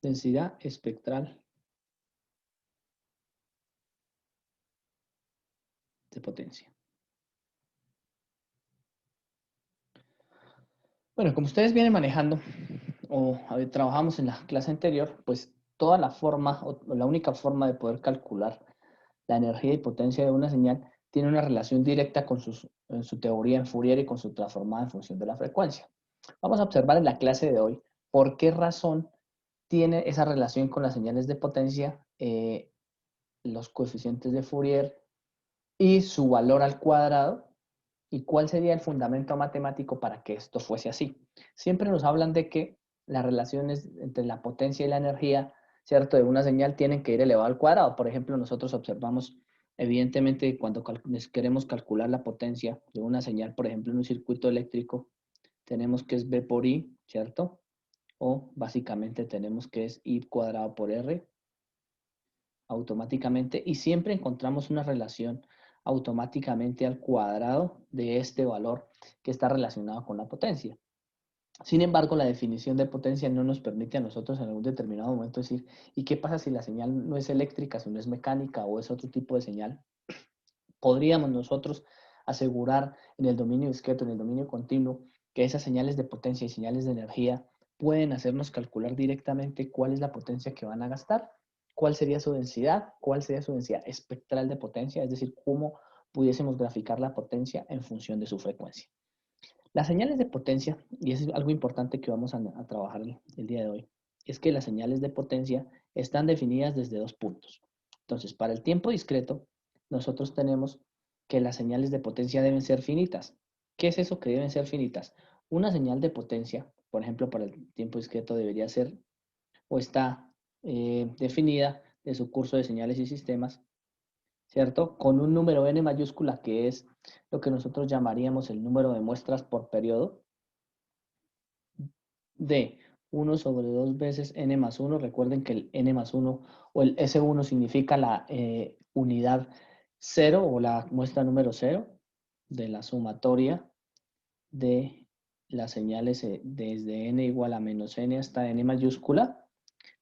densidad espectral de potencia. Bueno, como ustedes vienen manejando o trabajamos en la clase anterior, pues toda la forma o la única forma de poder calcular la energía y potencia de una señal tiene una relación directa con su teoría en Fourier y con su transformada en función de la frecuencia. Vamos a observar en la clase de hoy por qué razón tiene esa relación con las señales de potencia, los coeficientes de Fourier y su valor al cuadrado, y cuál sería el fundamento matemático para que esto fuese así. Siempre nos hablan de que las relaciones entre la potencia y la energía, ¿cierto?, de una señal tienen que ir elevado al cuadrado. Por ejemplo, nosotros observamos, evidentemente, cuando queremos calcular la potencia de una señal, por ejemplo, en un circuito eléctrico, tenemos que es V por I, ¿cierto? O básicamente tenemos que es I cuadrado por R automáticamente, y siempre encontramos una relación automáticamente al cuadrado de este valor que está relacionado con la potencia. Sin embargo, la definición de potencia no nos permite a nosotros en algún determinado momento decir, ¿y qué pasa si la señal no es eléctrica, si no es mecánica o es otro tipo de señal? Podríamos nosotros asegurar en el dominio discreto, en el dominio continuo, que esas señales de potencia y señales de energía pueden hacernos calcular directamente cuál es la potencia que van a gastar, cuál sería su densidad, cuál sería su densidad espectral de potencia, es decir, cómo pudiésemos graficar la potencia en función de su frecuencia. Las señales de potencia, y eso es algo importante que vamos a trabajar el día de hoy, es que las señales de potencia están definidas desde dos puntos. Entonces, para el tiempo discreto, nosotros tenemos que las señales de potencia deben ser finitas. ¿Qué es eso que deben ser finitas? Una señal de potencia, por ejemplo, para el tiempo discreto debería ser o está definida de su curso de señales y sistemas, ¿cierto? Con un número n mayúscula que es lo que nosotros llamaríamos el número de muestras por periodo de 1 sobre 2 veces n más 1. Recuerden que el n más 1 o el S1 significa la unidad 0 o la muestra número 0 de la sumatoria de las señales desde n igual a menos n hasta n mayúscula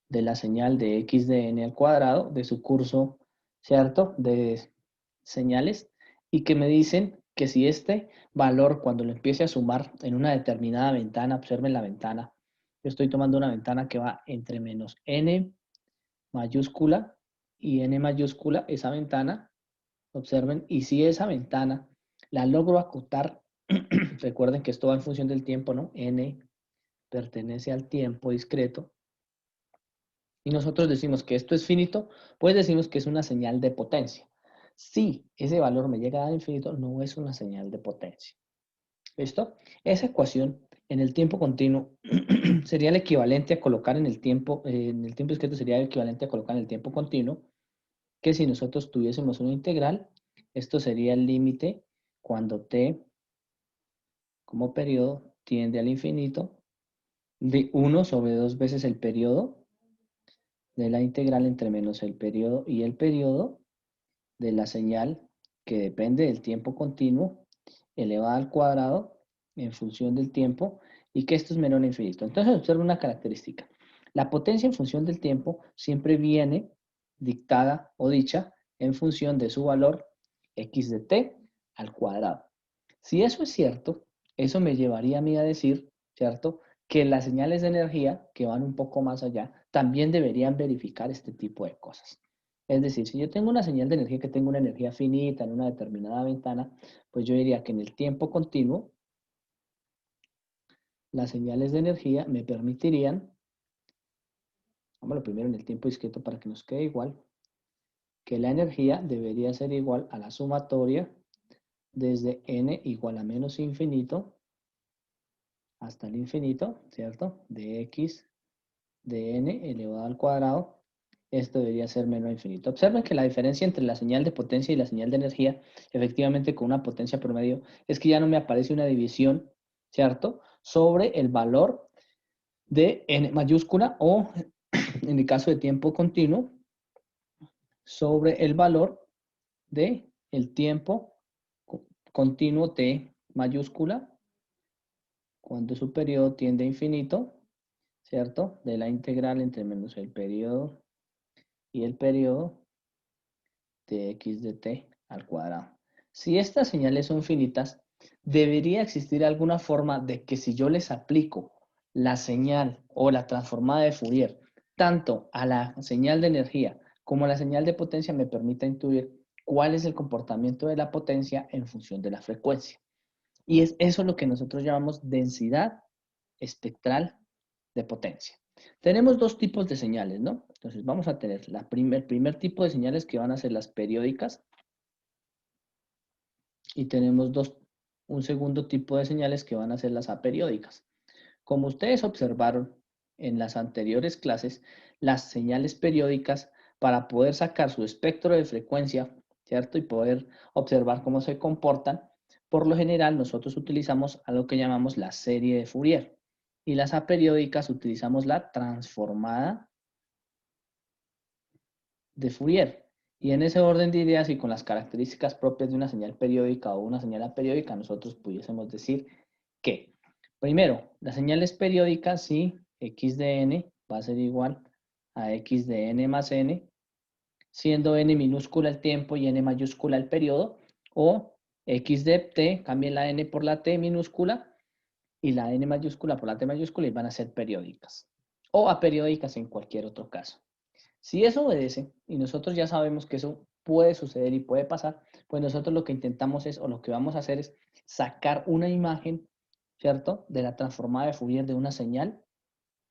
de la señal de x de n al cuadrado de su curso, ¿cierto?, de señales, y que me dicen que si este valor, cuando lo empiece a sumar en una determinada ventana, observen la ventana, yo estoy tomando una ventana que va entre menos n mayúscula y n mayúscula, esa ventana, observen, y si esa ventana la logro acotar, recuerden que esto va en función del tiempo, ¿no? N pertenece al tiempo discreto, y nosotros decimos que esto es finito, pues decimos que es una señal de potencia. Si ese valor me llega a infinito, no es una señal de potencia. ¿Listo? Esa ecuación en el tiempo continuo sería el equivalente a colocar en el tiempo discreto sería el equivalente a colocar en el tiempo continuo, que si nosotros tuviésemos una integral, esto sería el límite cuando t como periodo tiende al infinito de 1 sobre 2 veces el periodo de la integral entre menos el periodo y el periodo de la señal que depende del tiempo continuo elevada al cuadrado en función del tiempo, y que esto es menor a infinito. Entonces observa una característica. La potencia en función del tiempo siempre viene dictada o dicha en función de su valor x de t al cuadrado. Si eso es cierto, eso me llevaría a mí a decir, ¿cierto?, que las señales de energía que van un poco más allá también deberían verificar este tipo de cosas. Es decir, si yo tengo una señal de energía que tengo una energía finita en una determinada ventana, pues yo diría que en el tiempo continuo, las señales de energía me permitirían, vámonos primero en el tiempo discreto para que nos quede igual, que la energía debería ser igual a la sumatoria desde n igual a menos infinito hasta el infinito, ¿cierto? De x de n elevado al cuadrado. Esto debería ser menor a infinito. Observen que la diferencia entre la señal de potencia y la señal de energía, efectivamente con una potencia promedio, es que ya no me aparece una división, ¿cierto?, sobre el valor de n mayúscula o, en el caso de tiempo continuo, sobre el valor de el tiempo continuo t mayúscula cuando su periodo tiende a infinito, ¿cierto? De la integral entre menos el periodo y el periodo de x de t al cuadrado. Si estas señales son finitas, debería existir alguna forma de que si yo les aplico la señal o la transformada de Fourier, tanto a la señal de energía como a la señal de potencia, me permita intuir cuál es el comportamiento de la potencia en función de la frecuencia. Y es eso lo que nosotros llamamos densidad espectral de potencia. Tenemos dos tipos de señales, ¿no? Entonces vamos a tener el primer tipo de señales que van a ser las periódicas y tenemos un segundo tipo de señales que van a ser las aperiódicas. Como ustedes observaron en las anteriores clases, las señales periódicas para poder sacar su espectro de frecuencia, ¿cierto? Y poder observar cómo se comportan, por lo general nosotros utilizamos algo que llamamos la serie de Fourier. Y las aperiódicas utilizamos la transformada de Fourier. Y en ese orden de ideas y con las características propias de una señal periódica o una señal aperiódica, nosotros pudiésemos decir que, primero, las señales periódicas, sí, x de n va a ser igual a x de n más n, siendo n minúscula el tiempo y n mayúscula el periodo, o x de t, cambien la n por la t minúscula y la n mayúscula por la t mayúscula y van a ser periódicas, o aperiódicas en cualquier otro caso. Si eso obedece, y nosotros ya sabemos que eso puede suceder y puede pasar, pues nosotros lo que intentamos es, o lo que vamos a hacer es sacar una imagen, ¿cierto? De la transformada de Fourier de una señal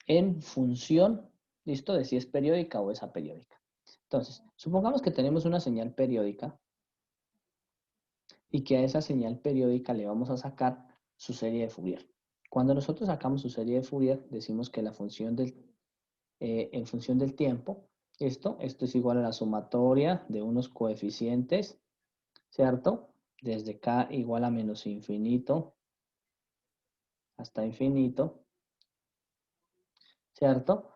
en función, ¿listo? De si es periódica o es aperiódica. Entonces, supongamos que tenemos una señal periódica y que a esa señal periódica le vamos a sacar su serie de Fourier. Cuando nosotros sacamos su serie de Fourier, decimos que la función en función del tiempo, esto es igual a la sumatoria de unos coeficientes, ¿cierto? Desde k igual a menos infinito hasta infinito, ¿cierto?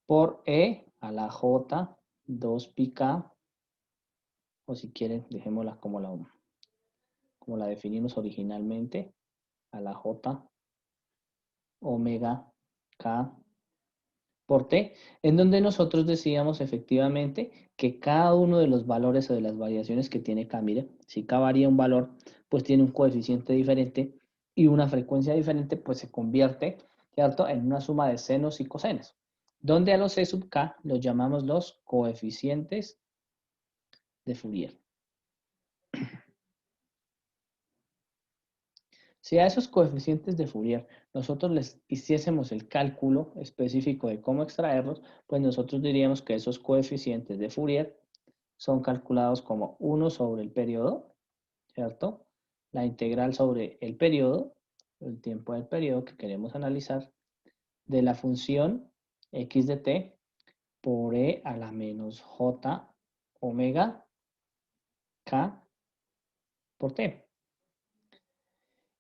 Por e a la j 2 pi k, o si quieren, dejémosla como la definimos originalmente, a la j omega k por t, en donde nosotros decíamos efectivamente que cada uno de los valores o de las variaciones que tiene k, mire, si k varía un valor, pues tiene un coeficiente diferente y una frecuencia diferente, pues se convierte, ¿cierto?, en una suma de senos y cosenos, donde a los c sub k los llamamos los coeficientes de Fourier. Si a esos coeficientes de Fourier nosotros les hiciésemos el cálculo específico de cómo extraerlos, pues nosotros diríamos que esos coeficientes de Fourier son calculados como 1 sobre el periodo, ¿cierto? La integral sobre el periodo, el tiempo del periodo que queremos analizar, de la función x de t por e a la menos j omega k por t.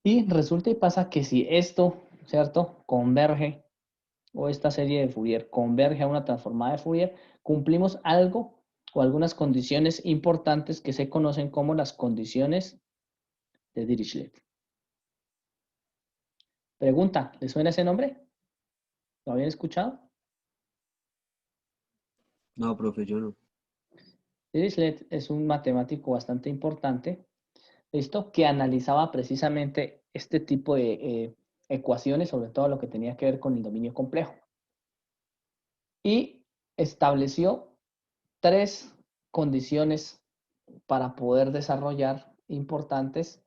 Y resulta y pasa que si esto, ¿cierto?, converge, o esta serie de Fourier converge a una transformada de Fourier, cumplimos algo o algunas condiciones importantes que se conocen como las condiciones de Dirichlet. Pregunta, ¿le suena ese nombre? ¿Lo habían escuchado? No, profe, yo no. Dirichlet es un matemático bastante importante, ¿listo? Que analizaba precisamente este tipo de ecuaciones, sobre todo lo que tenía que ver con el dominio complejo. Y estableció tres condiciones para poder desarrollar importantes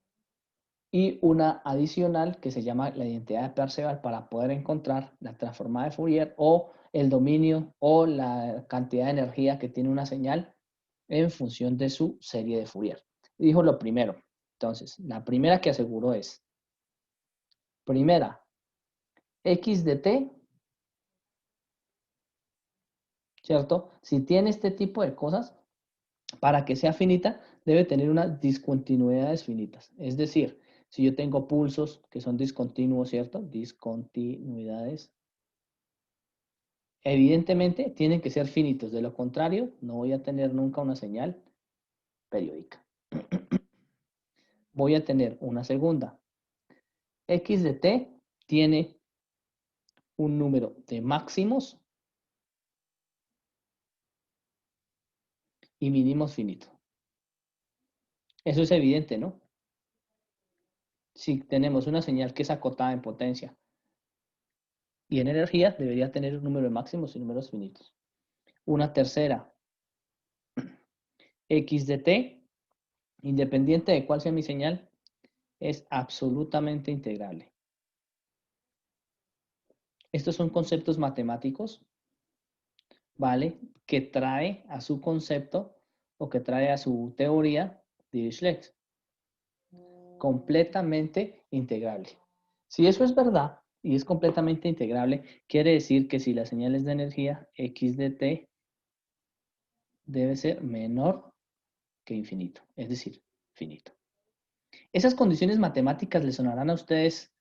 y una adicional que se llama la identidad de Parseval para poder encontrar la transformada de Fourier o el dominio o la cantidad de energía que tiene una señal en función de su serie de Fourier. Dijo lo primero. Entonces, la primera que aseguró es, primera, x de t, ¿cierto? Si tiene este tipo de cosas, para que sea finita, debe tener unas discontinuidades finitas. Es decir, si yo tengo pulsos que son discontinuos, ¿cierto? Discontinuidades. Evidentemente, tienen que ser finitos. De lo contrario, no voy a tener nunca una señal periódica. Voy a tener una segunda. X de t tiene un número de máximos y mínimos finito. Eso es evidente, ¿no? Si tenemos una señal que es acotada en potencia y en energía, debería tener un número de máximos y números finitos. Una tercera, x de t, independiente de cuál sea mi señal, es absolutamente integrable. Estos son conceptos matemáticos, ¿vale? Que trae a su concepto o que trae a su teoría Dirichlet. Completamente integrable. Si eso es verdad y es completamente integrable, quiere decir que si la señal es de energía, x de t debe ser menor que infinito, es decir, finito. Esas condiciones matemáticas les sonarán a ustedes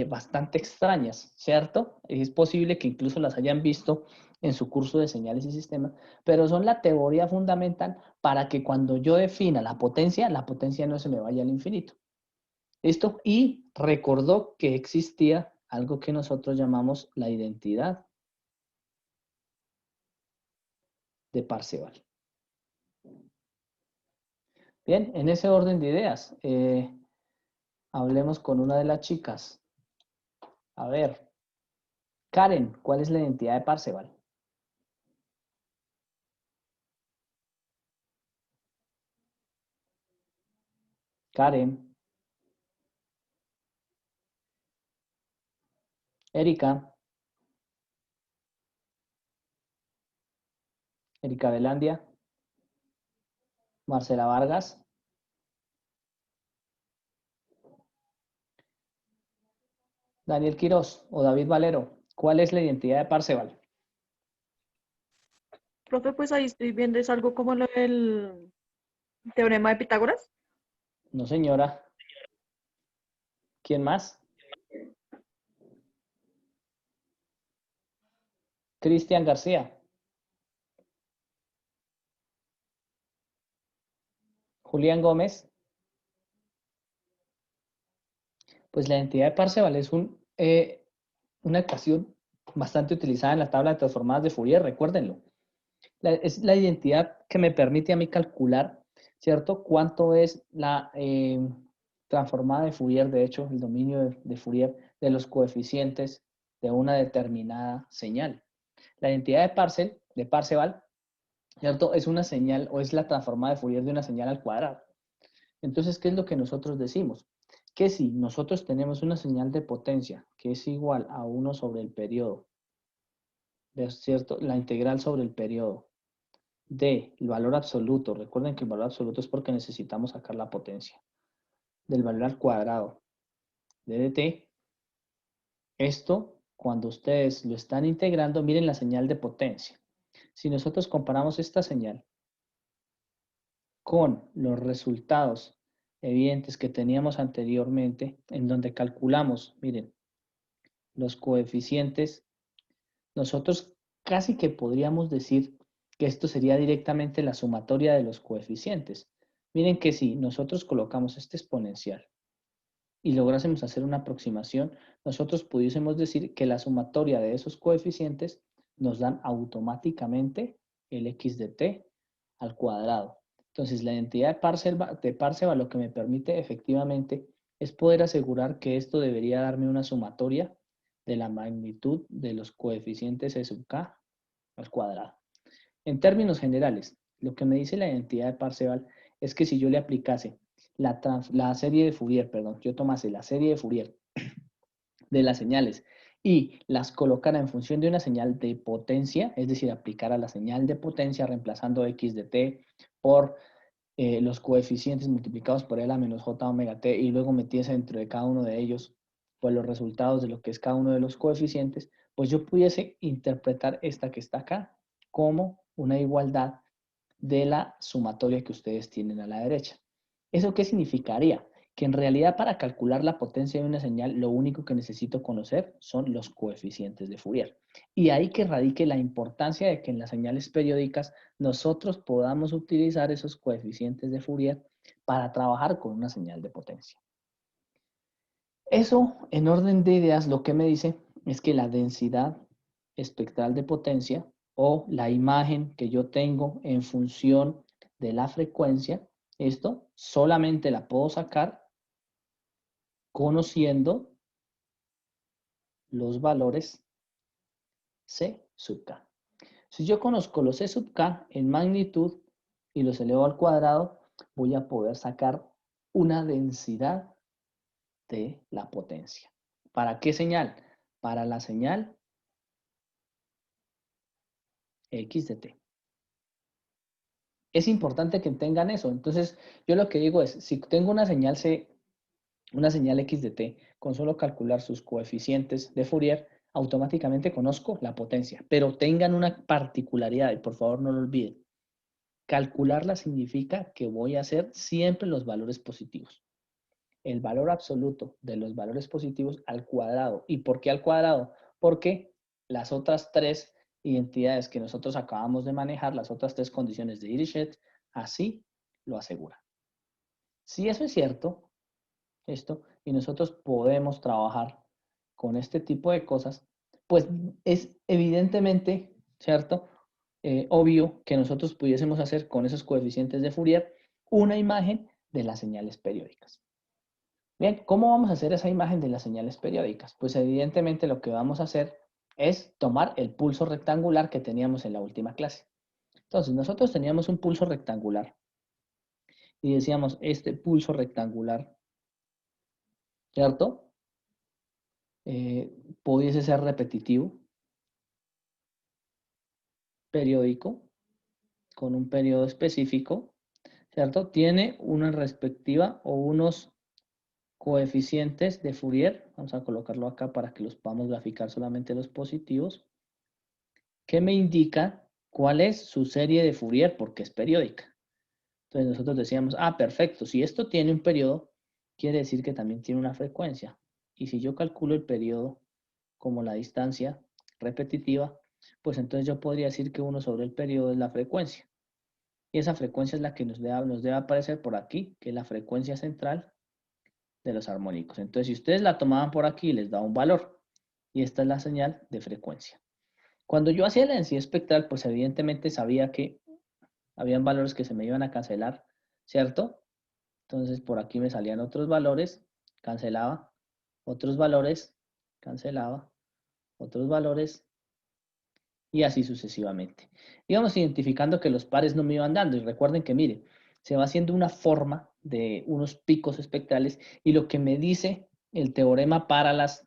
bastante extrañas, ¿cierto? Es posible que incluso las hayan visto en su curso de señales y sistemas, pero son la teoría fundamental para que cuando yo defina la potencia no se me vaya al infinito. ¿Listo? Y recordó que existía algo que nosotros llamamos la identidad de Parseval. Bien, en ese orden de ideas, hablemos con una de las chicas. A ver, Karen, ¿cuál es la identidad de Parseval? Karen, Erika, Erika Velandia, Marcela Vargas, Daniel Quirós o David Valero. ¿Cuál es la identidad de Parseval? Profe, pues ahí estoy viendo, es algo como lo del teorema de Pitágoras. No, señora. ¿Quién más? Cristian García. Julián Gómez. Pues la identidad de Parseval es una ecuación bastante utilizada en la tabla de transformadas de Fourier, recuérdenlo. Es la identidad que me permite a mí calcular, ¿cierto? Cuánto es la transformada de Fourier, de hecho, el dominio de Fourier de los coeficientes de una determinada señal. La identidad de Parseval, ¿cierto? Es una señal o es la transformada de Fourier de una señal al cuadrado. Entonces, ¿qué es lo que nosotros decimos? Que si nosotros tenemos una señal de potencia que es igual a 1 sobre el periodo, ¿cierto? La integral sobre el periodo del valor absoluto, recuerden que el valor absoluto es porque necesitamos sacar la potencia, del valor al cuadrado de dt, esto, cuando ustedes lo están integrando, miren la señal de potencia. Si nosotros comparamos esta señal con los resultados evidentes que teníamos anteriormente, en donde calculamos, miren, los coeficientes, nosotros casi que podríamos decir que esto sería directamente la sumatoria de los coeficientes. Miren que si nosotros colocamos este exponencial y lográsemos hacer una aproximación, nosotros pudiésemos decir que la sumatoria de esos coeficientes nos dan automáticamente el x de t al cuadrado. Entonces, la identidad de Parseval lo que me permite efectivamente es poder asegurar que esto debería darme una sumatoria de la magnitud de los coeficientes E sub k al cuadrado. En términos generales, lo que me dice la identidad de Parseval es que si yo le aplicase la serie de Fourier, perdón, yo tomase la serie de Fourier de las señales y las colocara en función de una señal de potencia, es decir, aplicara la señal de potencia reemplazando x de t por los coeficientes multiplicados por L a menos J omega t y luego metiese dentro de cada uno de ellos pues los resultados de lo que es cada uno de los coeficientes, pues yo pudiese interpretar esta que está acá como una igualdad de la sumatoria que ustedes tienen a la derecha. ¿Eso qué significaría? Que en realidad para calcular la potencia de una señal lo único que necesito conocer son los coeficientes de Fourier. Y ahí que radique la importancia de que en las señales periódicas nosotros podamos utilizar esos coeficientes de Fourier para trabajar con una señal de potencia. Eso, en orden de ideas, lo que me dice es que la densidad espectral de potencia o la imagen que yo tengo en función de la frecuencia, esto solamente la puedo sacar conociendo los valores C sub K. Si yo conozco los C sub K en magnitud y los elevo al cuadrado, voy a poder sacar una densidad de la potencia. ¿Para qué señal? Para la señal X de T. Es importante que tengan eso. Entonces, yo lo que digo es, si tengo una señal C, una señal X de T, con solo calcular sus coeficientes de Fourier, automáticamente conozco la potencia. Pero tengan una particularidad, y por favor no lo olviden. Calcularla significa que voy a hacer siempre los valores positivos. El valor absoluto de los valores positivos al cuadrado. ¿Y por qué al cuadrado? Porque las otras tres identidades que nosotros acabamos de manejar, las otras tres condiciones de Dirichlet, así lo aseguran. Si eso es cierto, y nosotros podemos trabajar con este tipo de cosas, pues es evidentemente, ¿cierto? Obvio que nosotros pudiésemos hacer con esos coeficientes de Fourier una imagen de las señales periódicas. Bien, ¿cómo vamos a hacer esa imagen de las señales periódicas? Pues evidentemente lo que vamos a hacer es tomar el pulso rectangular que teníamos en la última clase. Entonces, nosotros teníamos un pulso rectangular y decíamos, este pulso rectangular, ¿cierto? Pudiese ser repetitivo, periódico, con un periodo específico, ¿cierto? Tiene una respectiva o unos coeficientes de Fourier, vamos a colocarlo acá para que los podamos graficar solamente los positivos, que me indica cuál es su serie de Fourier porque es periódica. Entonces nosotros decíamos, ah, perfecto, si esto tiene un periodo, quiere decir que también tiene una frecuencia. Y si yo calculo el periodo como la distancia repetitiva, pues entonces yo podría decir que 1 sobre el periodo es la frecuencia. Y esa frecuencia es la que nos debe aparecer por aquí, que es la frecuencia central de los armónicos. Entonces, si ustedes la tomaban por aquí, les da un valor. Y esta es la señal de frecuencia. Cuando yo hacía la densidad espectral, pues evidentemente sabía que habían valores que se me iban a cancelar, ¿cierto? Entonces, por aquí me salían otros valores, cancelaba, otros valores, cancelaba, otros valores, y así sucesivamente. Íbamos identificando que los pares no me iban dando. Y recuerden que, miren, se va haciendo una forma de unos picos espectrales y lo que me dice el teorema para las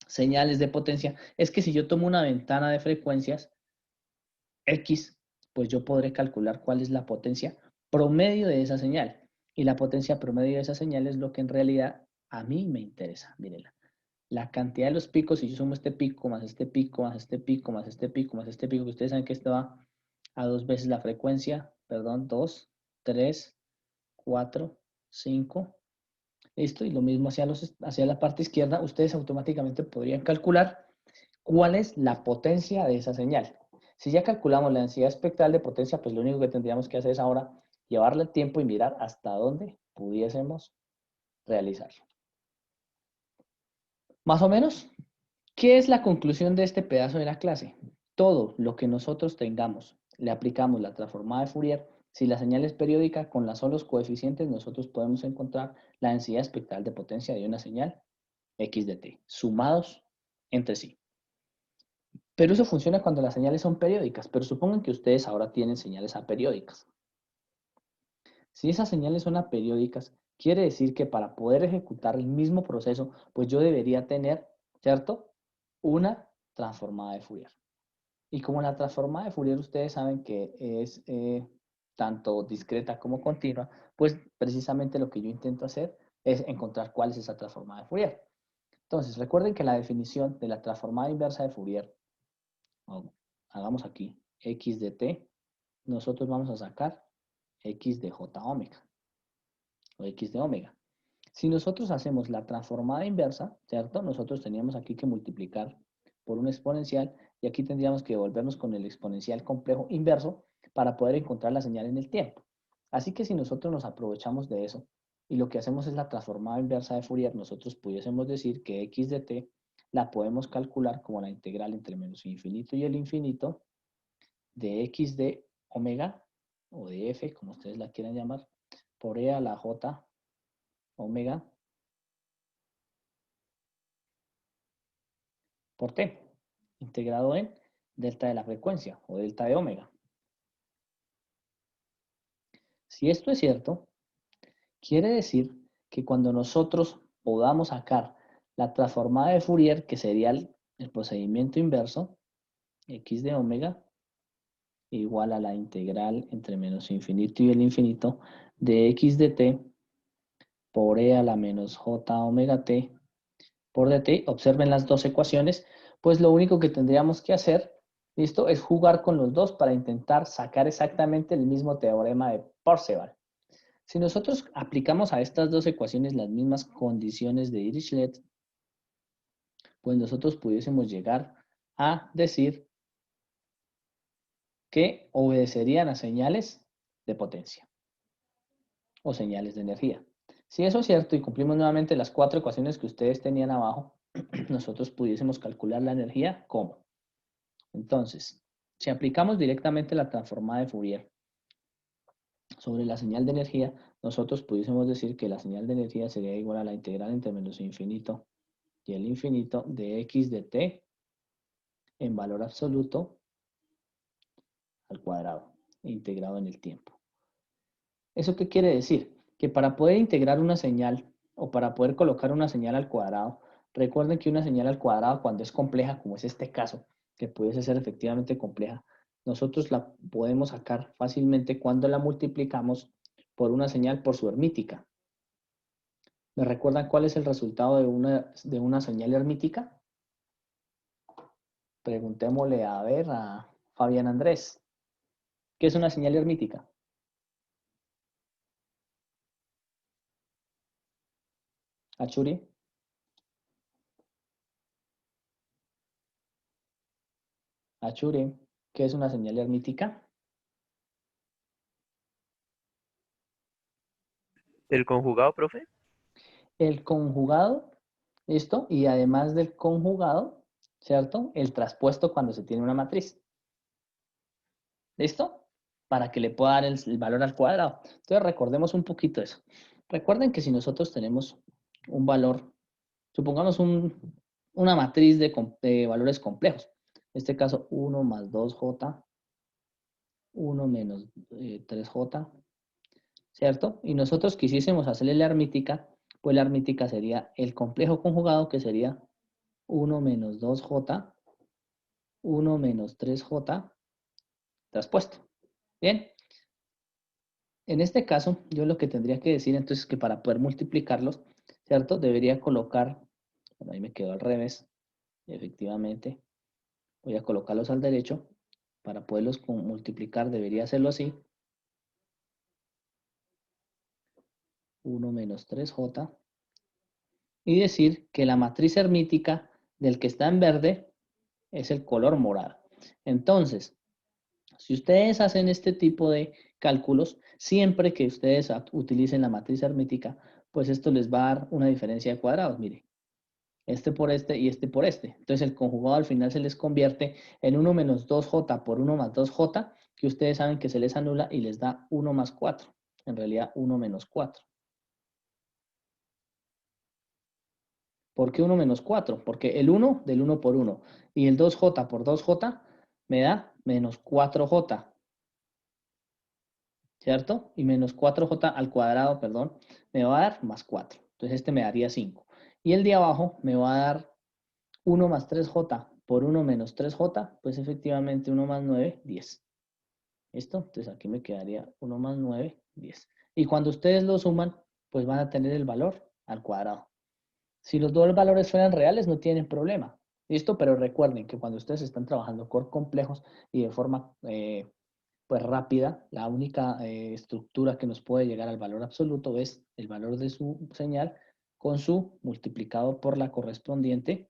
señales de potencia es que si yo tomo una ventana de frecuencias X, pues yo podré calcular cuál es la potencia promedio de esa señal. Y la potencia promedio de esa señal es lo que en realidad a mí me interesa. Mírenla. La cantidad de los picos, si yo sumo este pico, más este pico, más este pico, más este pico, más este pico, que ustedes saben que esto va a 2 veces la frecuencia, perdón, 2, 3, 4, 5, listo, y lo mismo hacia la parte izquierda, ustedes automáticamente podrían calcular cuál es la potencia de esa señal. Si ya calculamos la densidad espectral de potencia, pues lo único que tendríamos que hacer es ahora llevarle el tiempo y mirar hasta dónde pudiésemos realizarlo. Más o menos, ¿qué es la conclusión de este pedazo de la clase? Todo lo que nosotros tengamos, le aplicamos la transformada de Fourier, si la señal es periódica, con los solos coeficientes nosotros podemos encontrar la densidad espectral de potencia de una señal X de t, sumados entre sí. Pero eso funciona cuando las señales son periódicas, pero supongan que ustedes ahora tienen señales aperiódicas. Si esas señales son aperiódicas, quiere decir que para poder ejecutar el mismo proceso, pues yo debería tener, ¿cierto? Una transformada de Fourier. Y como la transformada de Fourier ustedes saben que es tanto discreta como continua, pues precisamente lo que yo intento hacer es encontrar cuál es esa transformada de Fourier. Entonces, recuerden que la definición de la transformada inversa de Fourier, hagamos aquí x de t, nosotros vamos a sacar x de j omega, o x de omega. Si nosotros hacemos la transformada inversa, ¿cierto? Nosotros teníamos aquí que multiplicar por un exponencial y aquí tendríamos que volvernos con el exponencial complejo inverso para poder encontrar la señal en el tiempo. Así que si nosotros nos aprovechamos de eso y lo que hacemos es la transformada inversa de Fourier, nosotros pudiésemos decir que x de t la podemos calcular como la integral entre menos infinito y el infinito de x de omega, o de f, como ustedes la quieran llamar, por e a la j omega por t, integrado en delta de la frecuencia, o delta de omega. Si esto es cierto, quiere decir que cuando nosotros podamos sacar la transformada de Fourier, que sería el procedimiento inverso, x de omega, igual a la integral entre menos infinito y el infinito de x de t por e a la menos j omega t por dt. Observen las dos ecuaciones, pues lo único que tendríamos que hacer, ¿listo?, es jugar con los dos para intentar sacar exactamente el mismo teorema de Parseval. Si nosotros aplicamos a estas dos ecuaciones las mismas condiciones de Dirichlet, pues nosotros pudiésemos llegar a decir que obedecerían a señales de potencia o señales de energía. Si eso es cierto y cumplimos nuevamente las cuatro ecuaciones que ustedes tenían abajo, nosotros pudiésemos calcular la energía ¿cómo? Entonces, si aplicamos directamente la transformada de Fourier sobre la señal de energía, nosotros pudiésemos decir que la señal de energía sería igual a la integral entre menos infinito y el infinito de x de t en valor absoluto al cuadrado, integrado en el tiempo. ¿Eso qué quiere decir? Que para poder integrar una señal o para poder colocar una señal al cuadrado, recuerden que una señal al cuadrado cuando es compleja, como es este caso, que puede ser efectivamente compleja, nosotros la podemos sacar fácilmente cuando la multiplicamos por una señal por su hermítica. ¿Me recuerdan cuál es el resultado de una señal hermítica? Preguntémosle a ver a Fabián Andrés. ¿Qué es una señal hermítica? Achuri. Achuri, ¿qué es una señal hermítica? ¿El conjugado, profe? El conjugado, ¿listo? Y además del conjugado, ¿cierto? El traspuesto cuando se tiene una matriz. ¿Listo? Para que le pueda dar el valor al cuadrado. Entonces recordemos un poquito eso. Recuerden que si nosotros tenemos un valor, supongamos una matriz de valores complejos. En este caso, 1 más 2j, 1 menos 3j, ¿cierto? Y nosotros quisiésemos hacerle la hermítica, pues la hermítica sería el complejo conjugado, que sería 1 menos 2j, 1 menos 3j, traspuesto. Bien. En este caso, yo lo que tendría que decir entonces es que para poder multiplicarlos, ¿cierto? Debería colocar, bueno, ahí me quedó al revés, efectivamente. Voy a colocarlos al derecho. Para poderlos multiplicar debería hacerlo así. 1 menos 3j. Y decir que la matriz hermítica del que está en verde es el color morado. Entonces, si ustedes hacen este tipo de cálculos, siempre que ustedes utilicen la matriz hermítica, pues esto les va a dar una diferencia de cuadrados. Mire, este por este y este por este. Entonces el conjugado al final se les convierte en 1 menos 2j por 1 más 2j, que ustedes saben que se les anula y les da 1 más 4. En realidad 1 menos 4. ¿Por qué 1 menos 4? Porque el 1 del 1 por 1 y el 2j por 2j me da menos 4j. ¿Cierto? Y menos 4j al cuadrado, perdón, me va a dar más 4. Entonces este me daría 5. Y el de abajo me va a dar 1 más 3j por 1 menos 3j, pues efectivamente 1 más 9, 10. ¿Listo? Entonces aquí me quedaría 1 más 9, 10. Y cuando ustedes lo suman, pues van a tener el valor al cuadrado. Si los dos valores fueran reales, no tienen problema. ¿Listo? Pero recuerden que cuando ustedes están trabajando con complejos y de forma pues rápida, la única estructura que nos puede llegar al valor absoluto es el valor de su señal con su multiplicado por la correspondiente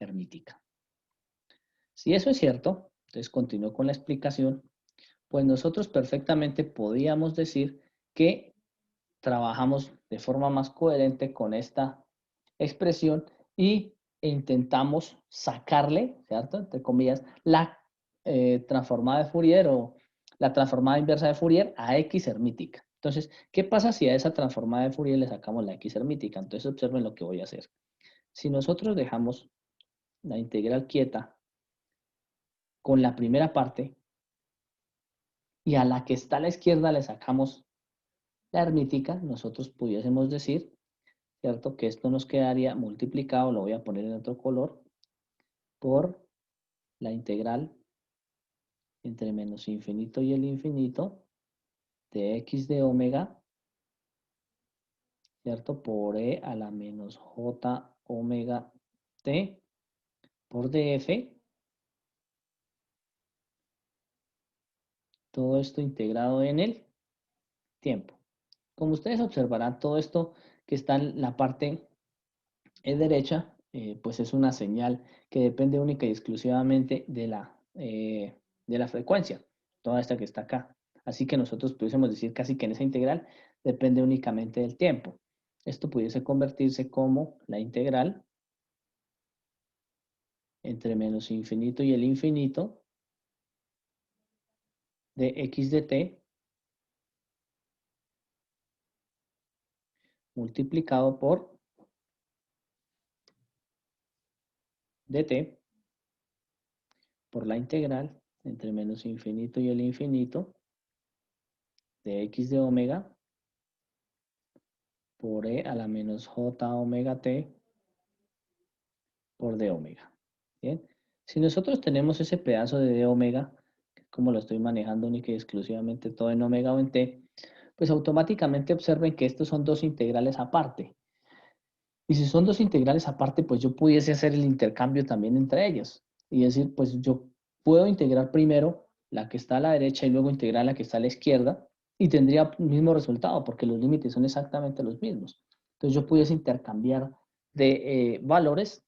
hermítica. Si eso es cierto, entonces continúo con la explicación, pues nosotros perfectamente podíamos decir que trabajamos de forma más coherente con esta expresión y e intentamos sacarle, ¿cierto? Entre comillas, la transformada de Fourier o la transformada inversa de Fourier a X hermítica. Entonces, ¿qué pasa si a esa transformada de Fourier le sacamos la X hermítica? Entonces, observen lo que voy a hacer. Si nosotros dejamos la integral quieta con la primera parte y a la que está a la izquierda le sacamos la hermítica, nosotros pudiésemos decir, ¿cierto? Que esto nos quedaría multiplicado, lo voy a poner en otro color, por la integral entre menos infinito y el infinito de x de omega, ¿cierto? Por e a la menos j omega t por df. Todo esto integrado en el tiempo. Como ustedes observarán, todo esto que está en la parte derecha, pues es una señal que depende única y exclusivamente de la frecuencia, toda esta que está acá. Así que nosotros pudiésemos decir casi que en esa integral depende únicamente del tiempo. Esto pudiese convertirse como la integral entre menos infinito y el infinito de x de t multiplicado por dt por la integral entre menos infinito y el infinito de x de omega por e a la menos j omega t por d omega. Bien, si nosotros tenemos ese pedazo de d omega, como lo estoy manejando única y exclusivamente todo en omega o en t, pues automáticamente observen que estos son dos integrales aparte. Y si son dos integrales aparte, pues yo pudiese hacer el intercambio también entre ellos. Y decir, pues yo puedo integrar primero la que está a la derecha y luego integrar la que está a la izquierda y tendría el mismo resultado porque los límites son exactamente los mismos. Entonces yo pudiese intercambiar de valores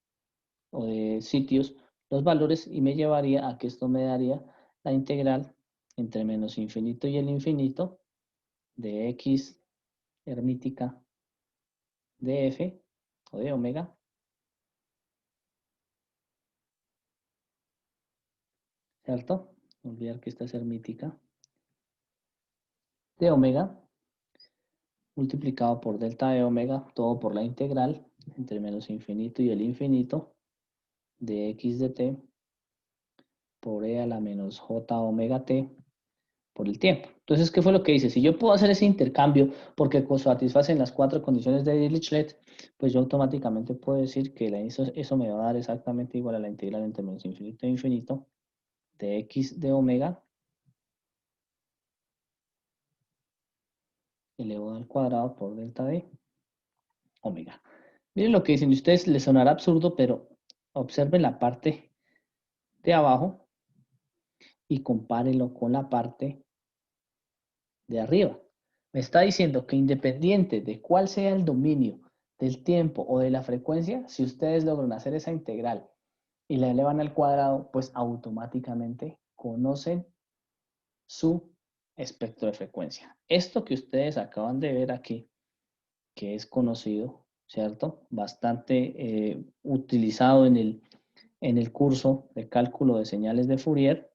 o de sitios los valores y me llevaría a que esto me daría la integral entre menos infinito y el infinito de x hermítica de f o de omega, ¿cierto? No olvidar que esta es hermítica de omega multiplicado por delta de omega, todo por la integral entre menos infinito y el infinito de x de t por e a la menos j omega t por el tiempo. Entonces, ¿qué fue lo que hice? Si yo puedo hacer ese intercambio porque satisfacen las cuatro condiciones de Dirichlet, pues yo automáticamente puedo decir que eso me va a dar exactamente igual a la integral entre menos infinito e infinito de x de omega elevado al cuadrado por delta de omega. Miren lo que dicen, a ustedes les sonará absurdo, pero observen la parte de abajo y compárenlo con la parte de arriba. Me está diciendo que independiente de cuál sea el dominio del tiempo o de la frecuencia, si ustedes logran hacer esa integral y la elevan al cuadrado, pues automáticamente conocen su espectro de frecuencia. Esto que ustedes acaban de ver aquí, que es conocido, ¿cierto? Bastante utilizado en el curso de cálculo de señales de Fourier,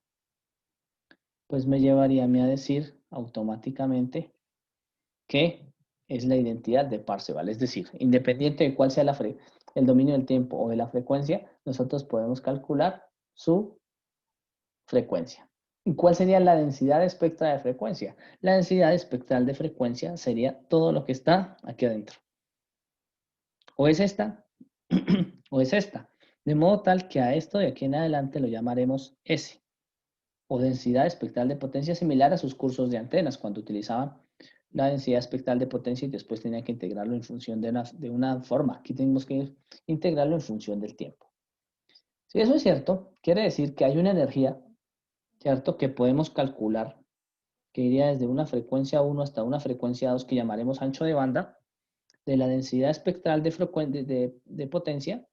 pues me llevaría a mí a decir automáticamente que es la identidad de Parseval. Es decir, independiente de cuál sea el dominio del tiempo o de la frecuencia, nosotros podemos calcular su frecuencia. ¿Y cuál sería la densidad espectral de frecuencia? La densidad espectral de frecuencia sería todo lo que está aquí adentro. O es esta, o es esta. De modo tal que a esto de aquí en adelante lo llamaremos S, o densidad espectral de potencia, similar a sus cursos de antenas, cuando utilizaban la densidad espectral de potencia y después tenía que integrarlo en función de una forma. Aquí tenemos que integrarlo en función del tiempo. Si eso es cierto, quiere decir que hay una energía, ¿cierto?, que podemos calcular, que iría desde una frecuencia 1 hasta una frecuencia 2 que llamaremos ancho de banda, de la densidad espectral de potencia,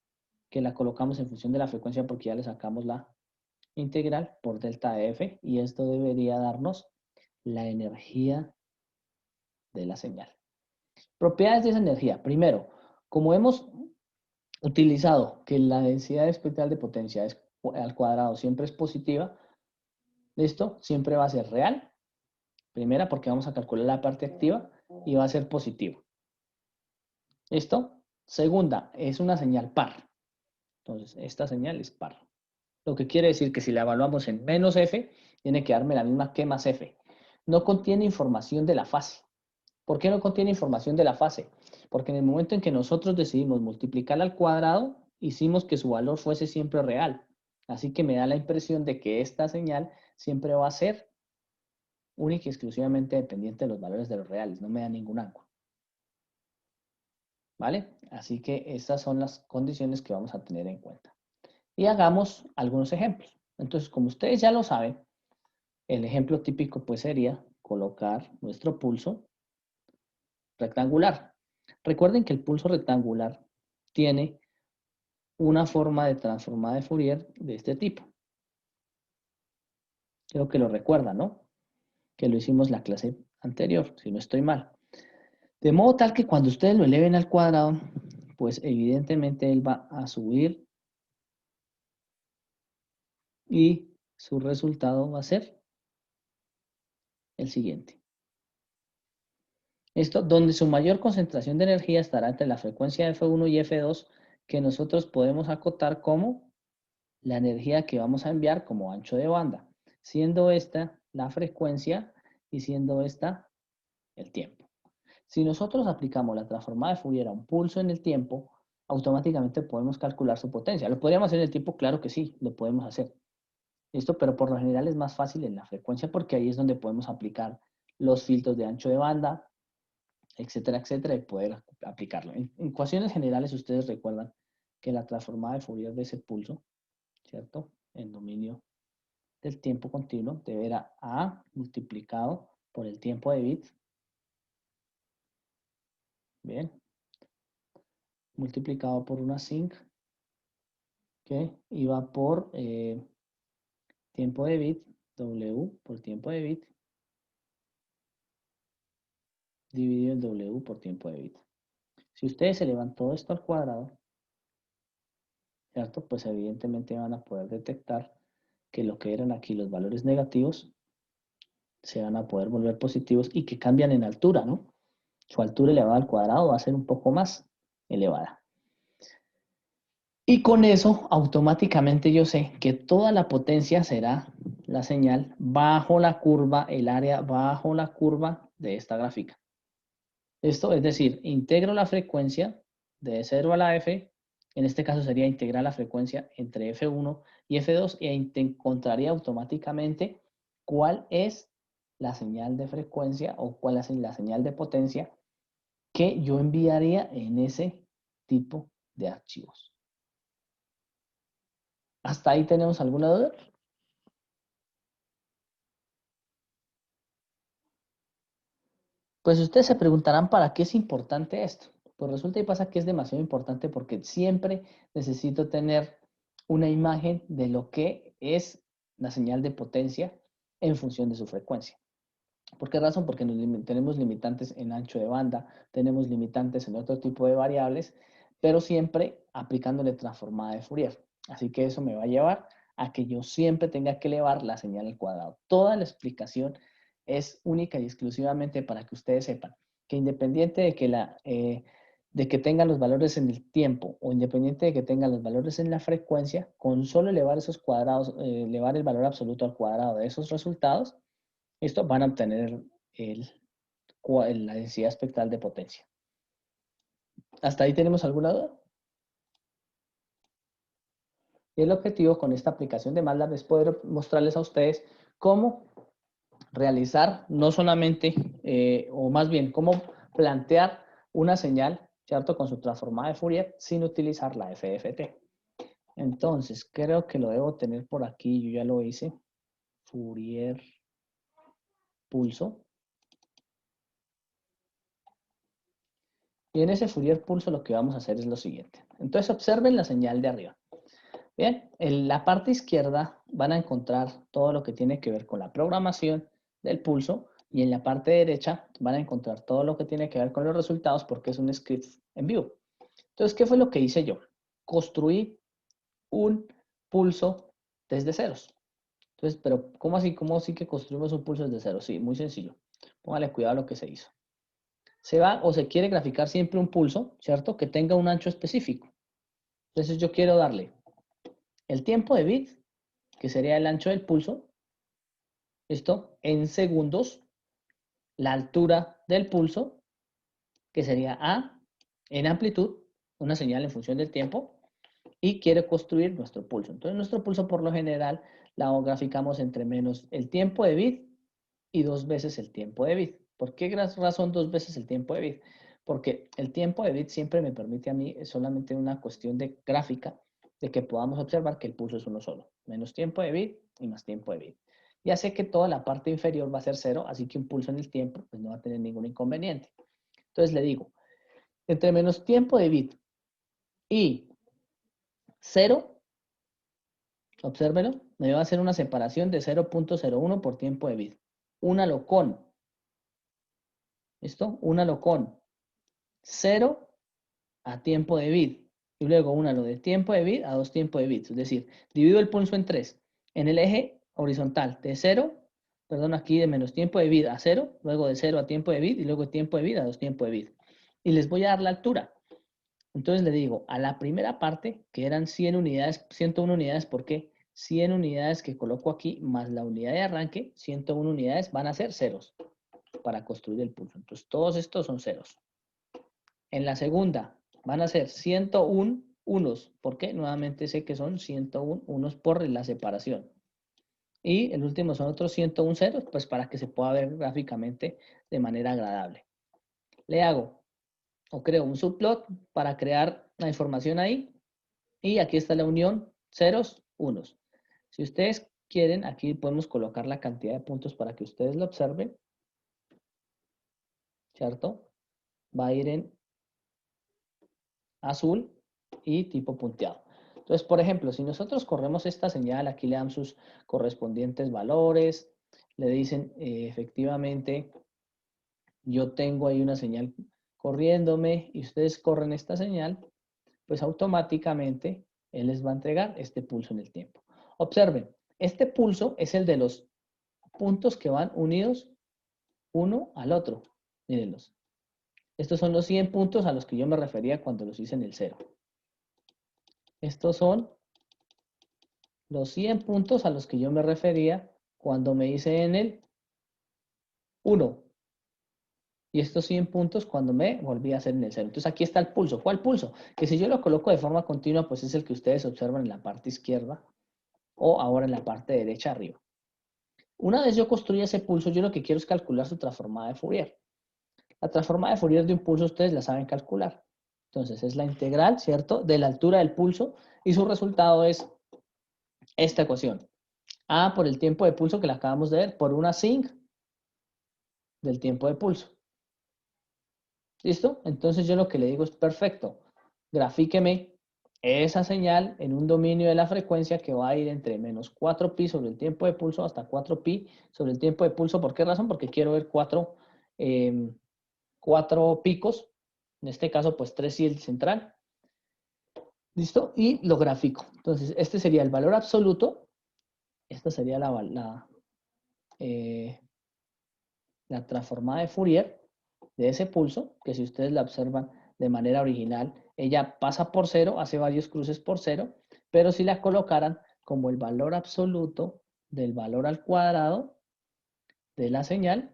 que la colocamos en función de la frecuencia porque ya le sacamos la integral por delta de F, y esto debería darnos la energía de la señal. Propiedades de esa energía. Primero, como hemos utilizado que la densidad espectral de potencia es al cuadrado siempre es positiva, ¿listo? Siempre va a ser real. Primera, porque vamos a calcular la parte activa y va a ser positivo. ¿Listo? Segunda, es una señal par. Entonces, esta señal es par. Lo que quiere decir que si la evaluamos en menos f, tiene que darme la misma que más f. No contiene información de la fase. ¿Por qué no contiene información de la fase? Porque en el momento en que nosotros decidimos multiplicar al cuadrado, hicimos que su valor fuese siempre real. Así que me da la impresión de que esta señal siempre va a ser única y exclusivamente dependiente de los valores de los reales. No me da ningún ángulo. ¿Vale? Así que estas son las condiciones que vamos a tener en cuenta. Y hagamos algunos ejemplos. Entonces, como ustedes ya lo saben, el ejemplo típico pues sería colocar nuestro pulso rectangular. Recuerden que el pulso rectangular tiene una forma de transformada de Fourier de este tipo. Creo que lo recuerdan, ¿no? Que lo hicimos la clase anterior, si no estoy mal. De modo tal que cuando ustedes lo eleven al cuadrado, pues evidentemente él va a subir y su resultado va a ser el siguiente. Esto, donde su mayor concentración de energía estará entre la frecuencia F1 y F2, que nosotros podemos acotar como la energía que vamos a enviar como ancho de banda, siendo esta la frecuencia y siendo esta el tiempo. Si nosotros aplicamos la transformada de Fourier a un pulso en el tiempo, automáticamente podemos calcular su potencia. ¿Lo podríamos hacer en el tiempo? Claro que sí, lo podemos hacer. ¿Listo? Pero por lo general es más fácil en la frecuencia porque ahí es donde podemos aplicar los filtros de ancho de banda, etcétera, etcétera, y poder aplicarlo. En ecuaciones generales ustedes recuerdan que la transformada de Fourier de ese pulso, ¿cierto? En dominio del tiempo continuo deberá A multiplicado por el tiempo de bit, bien, multiplicado por una sinc que iba por tiempo de bit, W por tiempo de bit, dividido en W por tiempo de bit. Si ustedes elevan todo esto al cuadrado, ¿cierto? Pues evidentemente van a poder detectar que lo que eran aquí los valores negativos se van a poder volver positivos y que cambian en altura, ¿no? Su altura elevada al cuadrado va a ser un poco más elevada. Y con eso, automáticamente yo sé que toda la potencia será la señal bajo la curva, el área bajo la curva de esta gráfica. Esto es decir, integro la frecuencia de 0 a la f, en este caso sería integrar la frecuencia entre f1 y f2 y encontraría automáticamente cuál es la señal de frecuencia o cuál es la señal de potencia que yo enviaría en ese tipo de archivos. ¿Hasta ahí tenemos alguna duda? Pues ustedes se preguntarán para qué es importante esto. Pues resulta y pasa que es demasiado importante porque siempre necesito tener una imagen de lo que es la señal de potencia en función de su frecuencia. ¿Por qué razón? Porque tenemos limitantes en ancho de banda, tenemos limitantes en otro tipo de variables, pero siempre aplicándole transformada de Fourier. Así que eso me va a llevar a que yo siempre tenga que elevar la señal al cuadrado. Toda la explicación es única y exclusivamente para que ustedes sepan que independiente de que, de que tengan los valores en el tiempo o independiente de que tengan los valores en la frecuencia, con solo elevar esos cuadrados, elevar el valor absoluto al cuadrado de esos resultados, esto van a obtener la densidad espectral de potencia. ¿Hasta ahí tenemos alguna duda? Y el objetivo con esta aplicación de MATLAB es poder mostrarles a ustedes cómo realizar no solamente, o más bien, cómo plantear una señal, ¿cierto? Con su transformada de Fourier sin utilizar la FFT. Entonces, creo que lo debo tener por aquí, yo ya lo hice. Fourier pulso. Y en ese Fourier pulso lo que vamos a hacer es lo siguiente. Entonces observen la señal de arriba. Bien, en la parte izquierda van a encontrar todo lo que tiene que ver con la programación del pulso y en la parte derecha van a encontrar todo lo que tiene que ver con los resultados porque es un script en vivo. Entonces, ¿qué fue lo que hice yo? construí un pulso desde ceros. Entonces, pero ¿cómo así? ¿Cómo así que construimos un pulso desde ceros? Sí, muy sencillo. Póngale cuidado a lo que se hizo. Se va o se quiere graficar siempre un pulso, ¿cierto? Que tenga un ancho específico. Entonces yo quiero darle el tiempo de bit, que sería el ancho del pulso, ¿listo? En segundos, la altura del pulso, que sería A, en amplitud, una señal en función del tiempo, y quiere construir nuestro pulso. Entonces nuestro pulso por lo general la graficamos entre menos el tiempo de bit y 2 veces el tiempo de bit. ¿Por qué razón 2 veces el tiempo de bit? Porque el tiempo de bit siempre me permite a mí, es solamente una cuestión de gráfica, de que podamos observar que el pulso es uno solo. Menos tiempo de bit y más tiempo de bit. Ya sé que toda la parte inferior va a ser 0, así que un pulso en el tiempo pues no va a tener ningún inconveniente. Entonces le digo, entre menos tiempo de bit y 0, obsérvelo, me va a hacer una separación de 0.01 por tiempo de bit. Únalo con, ¿listo? Únalo con 0 a tiempo de bit. Y luego únalo de tiempo de bit a 2 tiempos de bits. Es decir, divido el pulso en 3. En el eje horizontal de 0, perdón, aquí de menos tiempo de bit a 0, luego de 0 a tiempo de bit y luego de tiempo de bit a 2 tiempos de bit. Y les voy a dar la altura. Entonces le digo, a la primera parte, que eran 100 unidades, 101 unidades, ¿por qué? 100 unidades que coloco aquí, más la unidad de arranque, 101 unidades, van a ser ceros para construir el pulso. Entonces, todos estos son ceros. En la segunda, van a ser 101 unos. ¿Por qué? Nuevamente sé que son 101 unos por la separación. Y el último son otros 101 ceros, pues para que se pueda ver gráficamente de manera agradable. Le hago o creo un subplot para crear la información ahí. Y aquí está la unión ceros, unos. Si ustedes quieren, aquí podemos colocar la cantidad de puntos para que ustedes lo observen. ¿Cierto? Va a ir en azul y tipo punteado. Entonces, por ejemplo, si nosotros corremos esta señal, aquí le dan sus correspondientes valores, le dicen efectivamente, yo tengo ahí una señal corriéndome y ustedes corren esta señal, pues automáticamente él les va a entregar este pulso en el tiempo. Observen, este pulso es el de los puntos que van unidos uno al otro. Mírenlos. Estos son los 100 puntos a los que yo me refería cuando los hice en el 0. Estos son los 100 puntos a los que yo me refería cuando me hice en el 1. Y estos 100 puntos cuando me volví a hacer en el 0. Entonces aquí está el pulso. ¿Cuál pulso? Que si yo lo coloco de forma continua, pues es el que ustedes observan en la parte izquierda o ahora en la parte derecha arriba. Una vez yo construya ese pulso, yo lo que quiero es calcular su transformada de Fourier. La transformada de Fourier de un pulso ustedes la saben calcular. Entonces es la integral, ¿cierto?, de la altura del pulso y su resultado es esta ecuación. A por el tiempo de pulso que la acabamos de ver, por una sin del tiempo de pulso. ¿Listo? Entonces yo lo que le digo es perfecto. Grafíqueme esa señal en un dominio de la frecuencia que va a ir entre menos 4pi sobre el tiempo de pulso hasta 4pi sobre el tiempo de pulso. ¿Por qué razón? Porque quiero ver cuatro picos. En este caso, pues 3 y el central. ¿Listo? Y lo gráfico. Entonces, este sería el valor absoluto. Esta sería la transformada de Fourier de ese pulso, que si ustedes la observan de manera original, ella pasa por 0, hace varios cruces por 0, pero si la colocaran como el valor absoluto del valor al cuadrado de la señal,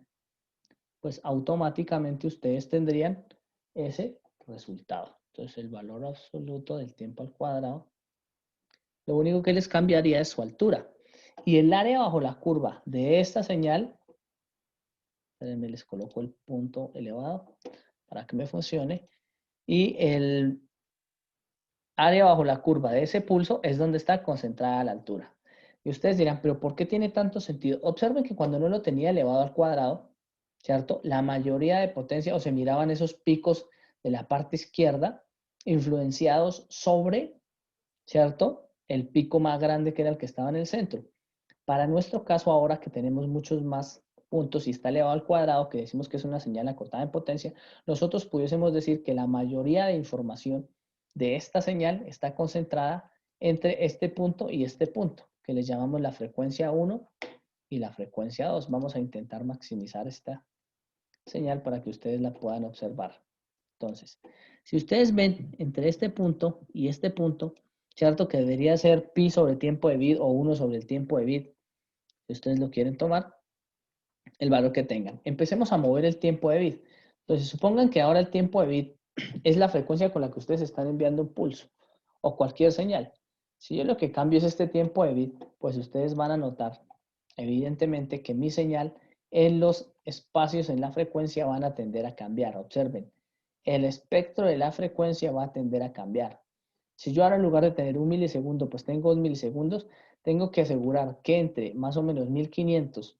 pues automáticamente ustedes tendrían ese resultado. Entonces el valor absoluto del tiempo al cuadrado, lo único que les cambiaría es su altura. Y el área bajo la curva de esta señal, me les coloco el punto elevado para que me funcione, y el área bajo la curva de ese pulso es donde está concentrada la altura. Y ustedes dirán, pero ¿por qué tiene tanto sentido? Observen que cuando no lo tenía elevado al cuadrado, ¿cierto? La mayoría de potencia, o se miraban esos picos de la parte izquierda, influenciados sobre, ¿cierto?, el pico más grande que era el que estaba en el centro. Para nuestro caso ahora que tenemos muchos más puntos y está elevado al cuadrado, que decimos que es una señal acotada en potencia, nosotros pudiésemos decir que la mayoría de información de esta señal está concentrada entre este punto y este punto, que le llamamos la frecuencia 1 y la frecuencia 2. Vamos a intentar maximizar esta señal para que ustedes la puedan observar. Entonces, si ustedes ven entre este punto y este punto, cierto que debería ser pi sobre tiempo de bit o 1 sobre el tiempo de bit, si ustedes lo quieren tomar, el valor que tengan. Empecemos a mover el tiempo de bit. Entonces, supongan que ahora el tiempo de bit es la frecuencia con la que ustedes están enviando un pulso o cualquier señal. Si yo lo que cambio es este tiempo de bit, pues ustedes van a notar, evidentemente, que mi señal en los espacios en la frecuencia van a tender a cambiar. Observen, el espectro de la frecuencia va a tender a cambiar. Si yo ahora en lugar de tener 1 milisegundo, pues tengo 2 milisegundos, tengo que asegurar que entre más o menos 1500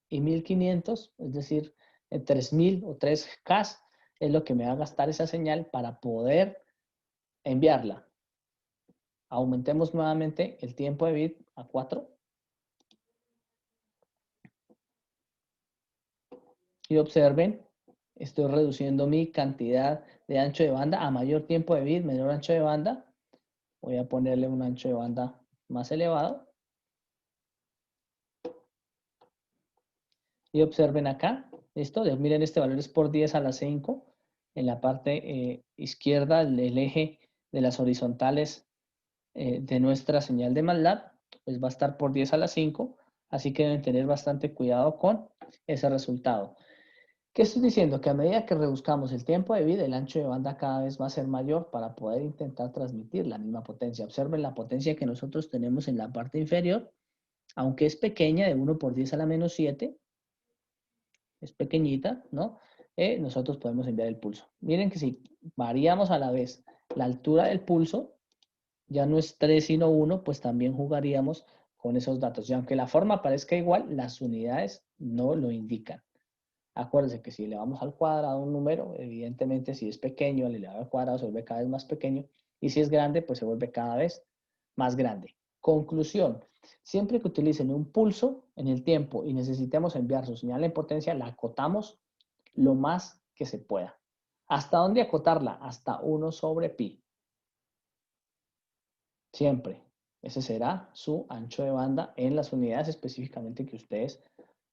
y 1500, es decir, en 3000 o 3K, es lo que me va a gastar esa señal para poder enviarla. Aumentemos nuevamente el tiempo de bit a 4. Y observen, estoy reduciendo mi cantidad de ancho de banda a mayor tiempo de bit, menor ancho de banda. Voy a ponerle un ancho de banda más elevado. Y observen acá, ¿listo? Miren, este valor es por 10 a la 5. En la parte izquierda, el eje de las horizontales de nuestra señal de MATLAB, pues va a estar por 10 a la 5. Así que deben tener bastante cuidado con ese resultado. ¿Qué estoy diciendo? Que a medida que reduzcamos el tiempo de bit, el ancho de banda cada vez va a ser mayor para poder intentar transmitir la misma potencia. Observen la potencia que nosotros tenemos en la parte inferior, aunque es pequeña, de 1 por 10 a la menos 7, es pequeñita, ¿no? Nosotros podemos enviar el pulso. Miren que si variamos a la vez la altura del pulso, ya no es 3 sino 1, pues también jugaríamos con esos datos. Y aunque la forma parezca igual, las unidades no lo indican. Acuérdense que si elevamos al cuadrado un número, evidentemente si es pequeño, al elevar al cuadrado se vuelve cada vez más pequeño, y si es grande, pues se vuelve cada vez más grande. Conclusión, siempre que utilicen un pulso en el tiempo y necesitemos enviar su señal en potencia, la acotamos lo más que se pueda. ¿Hasta dónde acotarla? Hasta 1 sobre pi. Siempre. Ese será su ancho de banda en las unidades específicamente que ustedes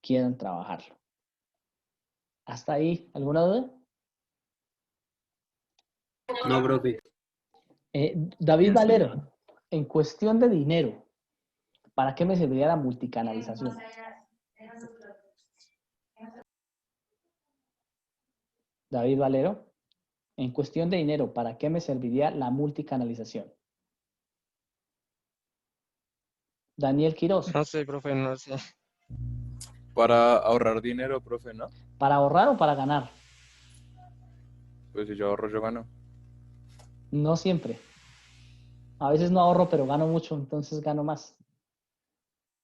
quieran trabajarlo. ¿Hasta ahí alguna duda? No, profe. David Valero, en cuestión de dinero, ¿para qué me serviría la multicanalización? David Valero, en cuestión de dinero, ¿para qué me serviría la multicanalización? Daniel Quiroz, No sé, profe, no sé. Para ahorrar dinero, profe, ¿no? ¿para ahorrar o para ganar? Pues si yo ahorro, yo gano. No siempre. A veces no ahorro, pero gano mucho, entonces gano más.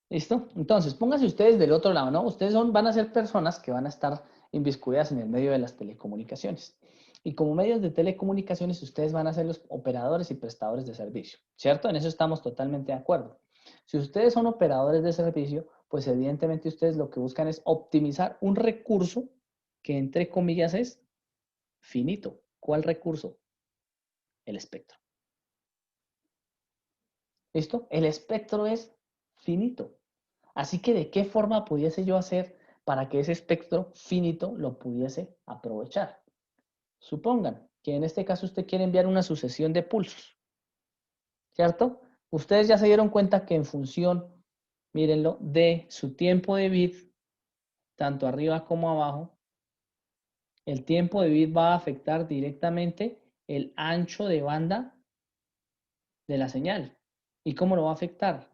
¿Listo? Entonces, pónganse ustedes del otro lado, ¿no? Ustedes van a ser personas que van a estar inviscuidas en el medio de las telecomunicaciones. Y como medios de telecomunicaciones, ustedes van a ser los operadores y prestadores de servicio, ¿cierto? En eso estamos totalmente de acuerdo. Si ustedes son operadores de servicio, pues evidentemente ustedes lo que buscan es optimizar un recurso que, entre comillas, es finito. ¿Cuál recurso? El espectro. ¿Listo? El espectro es finito. Así que, ¿de qué forma pudiese yo hacer para que ese espectro finito lo pudiese aprovechar? Supongan que en este caso usted quiere enviar una sucesión de pulsos, ¿cierto? Ustedes ya se dieron cuenta que en función, mírenlo, de su tiempo de bit, tanto arriba como abajo, el tiempo de bit va a afectar directamente el ancho de banda de la señal. ¿Y cómo lo va a afectar?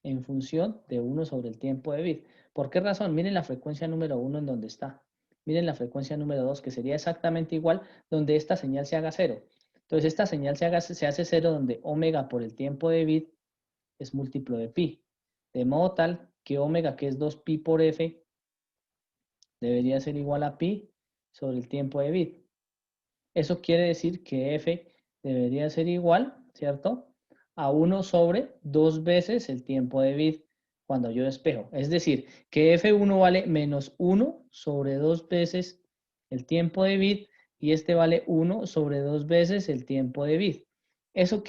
En función de 1 sobre el tiempo de bit. ¿Por qué razón? Miren la frecuencia número 1 en donde está. Miren la frecuencia número 2, que sería exactamente igual donde esta señal se haga 0. Entonces esta señal se hace 0 donde omega por el tiempo de bit es múltiplo de pi. De modo tal que omega, que es 2pi por f, debería ser igual a pi sobre el tiempo de bit. Eso quiere decir que f debería ser igual, ¿cierto?, a 1 sobre 2 veces el tiempo de bit cuando yo despejo. Es decir, que f1 vale menos 1 sobre 2 veces el tiempo de bit y este vale 1 sobre 2 veces el tiempo de vid. ¿Eso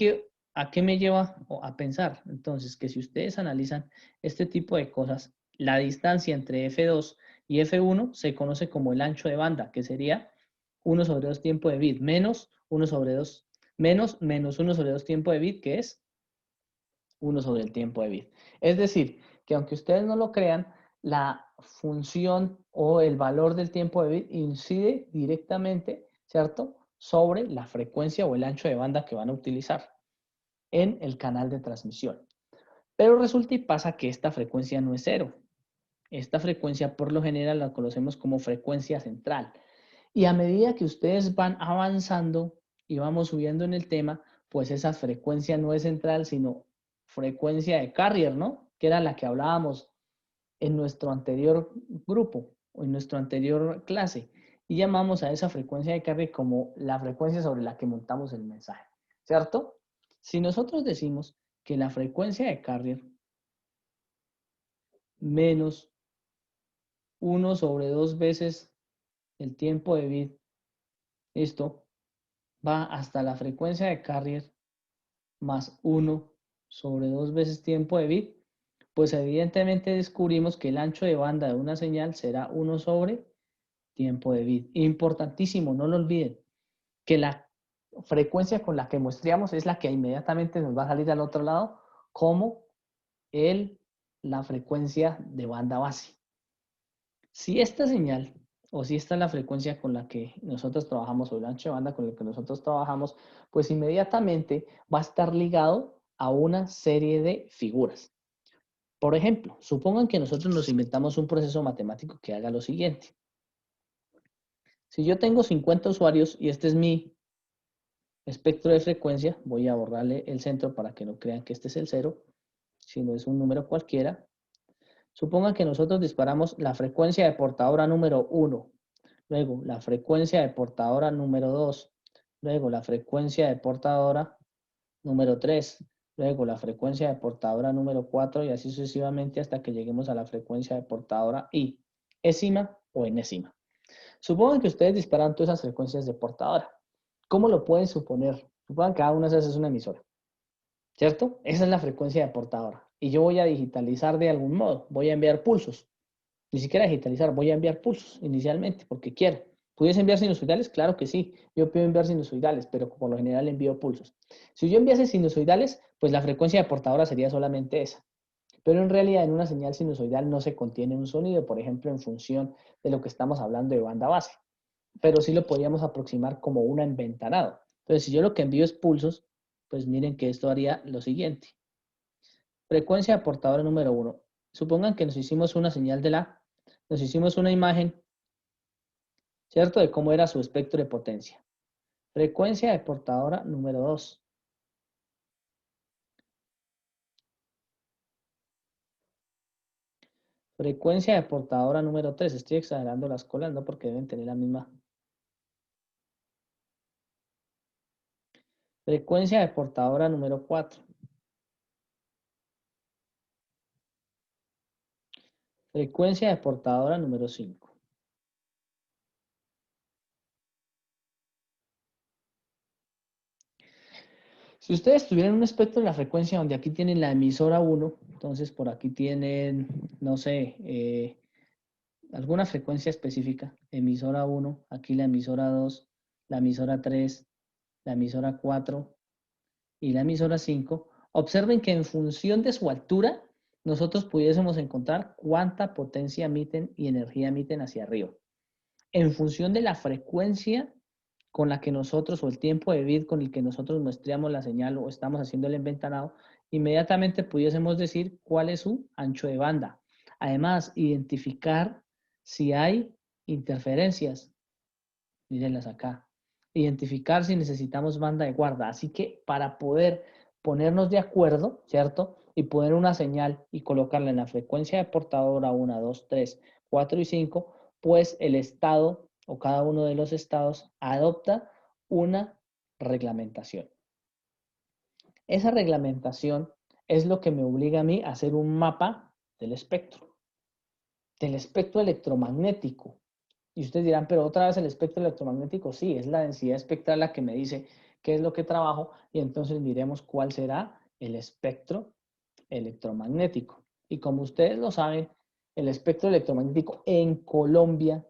a qué me lleva a pensar? Entonces, que si ustedes analizan este tipo de cosas, la distancia entre F2 y F1 se conoce como el ancho de banda, que sería 1 sobre 2 tiempo de vid, menos 1 sobre 2, menos 1 sobre 2 tiempo de vid, que es 1 sobre el tiempo de vid. Es decir, que aunque ustedes no lo crean, la función o el valor del tiempo de vid incide directamente, ¿cierto?, sobre la frecuencia o el ancho de banda que van a utilizar en el canal de transmisión. Pero resulta y pasa que esta frecuencia no es cero. Esta frecuencia por lo general la conocemos como frecuencia central. Y a medida que ustedes van avanzando y vamos subiendo en el tema, pues esa frecuencia no es central, sino frecuencia de carrier, ¿no? Que era la que hablábamos en nuestro anterior grupo o en nuestra anterior clase. Y llamamos a esa frecuencia de carrier como la frecuencia sobre la que montamos el mensaje, ¿cierto? Si nosotros decimos que la frecuencia de carrier menos 1 sobre 2 veces el tiempo de vid, esto va hasta la frecuencia de carrier más 1 sobre 2 veces tiempo de vid, pues evidentemente descubrimos que el ancho de banda de una señal será 1 sobre tiempo de vid. Importantísimo, no lo olviden, que la frecuencia con la que muestreamos es la que inmediatamente nos va a salir al otro lado como la frecuencia de banda base. Si esta señal o si esta es la frecuencia con la que nosotros trabajamos o el ancho de banda con el que nosotros trabajamos, pues inmediatamente va a estar ligado a una serie de figuras. Por ejemplo, supongan que nosotros nos inventamos un proceso matemático que haga lo siguiente. Si yo tengo 50 usuarios y este es mi espectro de frecuencia, voy a borrarle el centro para que no crean que este es el 0, sino es un número cualquiera. Supongan que nosotros disparamos la frecuencia de portadora número 1, luego la frecuencia de portadora número 2, luego la frecuencia de portadora número 3, luego la frecuencia de portadora número 4 y así sucesivamente hasta que lleguemos a la frecuencia de portadora i, ésima o enésima. Supongan que ustedes disparan todas esas frecuencias de portadora. ¿Cómo lo pueden suponer? Supongan que cada una de esas es una emisora, ¿cierto? Esa es la frecuencia de portadora. Y yo voy a digitalizar de algún modo, voy a enviar pulsos. Ni siquiera digitalizar, voy a enviar pulsos inicialmente porque quiero. ¿Pudiese enviar sinusoidales? Claro que sí. Yo puedo enviar sinusoidales, pero por lo general envío pulsos. Si yo enviase sinusoidales, pues la frecuencia de portadora sería solamente esa. Pero en realidad en una señal sinusoidal no se contiene un sonido, por ejemplo, en función de lo que estamos hablando de banda base. Pero sí lo podríamos aproximar como un enventanado. Entonces, si yo lo que envío es pulsos, pues miren que esto haría lo siguiente. Frecuencia de portadora número 1. Supongan que nos hicimos una señal nos hicimos una imagen, ¿cierto? De cómo era su espectro de potencia. Frecuencia de portadora número 2. Frecuencia de portadora número 3. Estoy exagerando las colas, ¿no? Porque deben tener la misma. Frecuencia de portadora número 4. Frecuencia de portadora número 5. Si ustedes tuvieran un espectro de la frecuencia donde aquí tienen la emisora 1, entonces por aquí tienen, no sé, alguna frecuencia específica, emisora 1, aquí la emisora 2, la emisora 3, la emisora 4 y la emisora 5, observen que en función de su altura, nosotros pudiésemos encontrar cuánta potencia emiten y energía emiten hacia arriba. En función de la frecuencia con la que nosotros, o el tiempo de vid con el que nosotros muestreamos la señal o estamos haciendo el enventanado, inmediatamente pudiésemos decir cuál es su ancho de banda. Además, identificar si hay interferencias, mírenlas acá. Identificar si necesitamos banda de guarda. Así que para poder ponernos de acuerdo, ¿cierto? Y poner una señal y colocarla en la frecuencia de portadora 1, 2, 3, 4 y 5, pues el estado o cada uno de los estados adopta una reglamentación. Esa reglamentación es lo que me obliga a mí a hacer un mapa del espectro electromagnético. Y ustedes dirán, pero otra vez el espectro electromagnético, sí, es la densidad espectral la que me dice qué es lo que trabajo y entonces miremos cuál será el espectro electromagnético. Y como ustedes lo saben, el espectro electromagnético en Colombia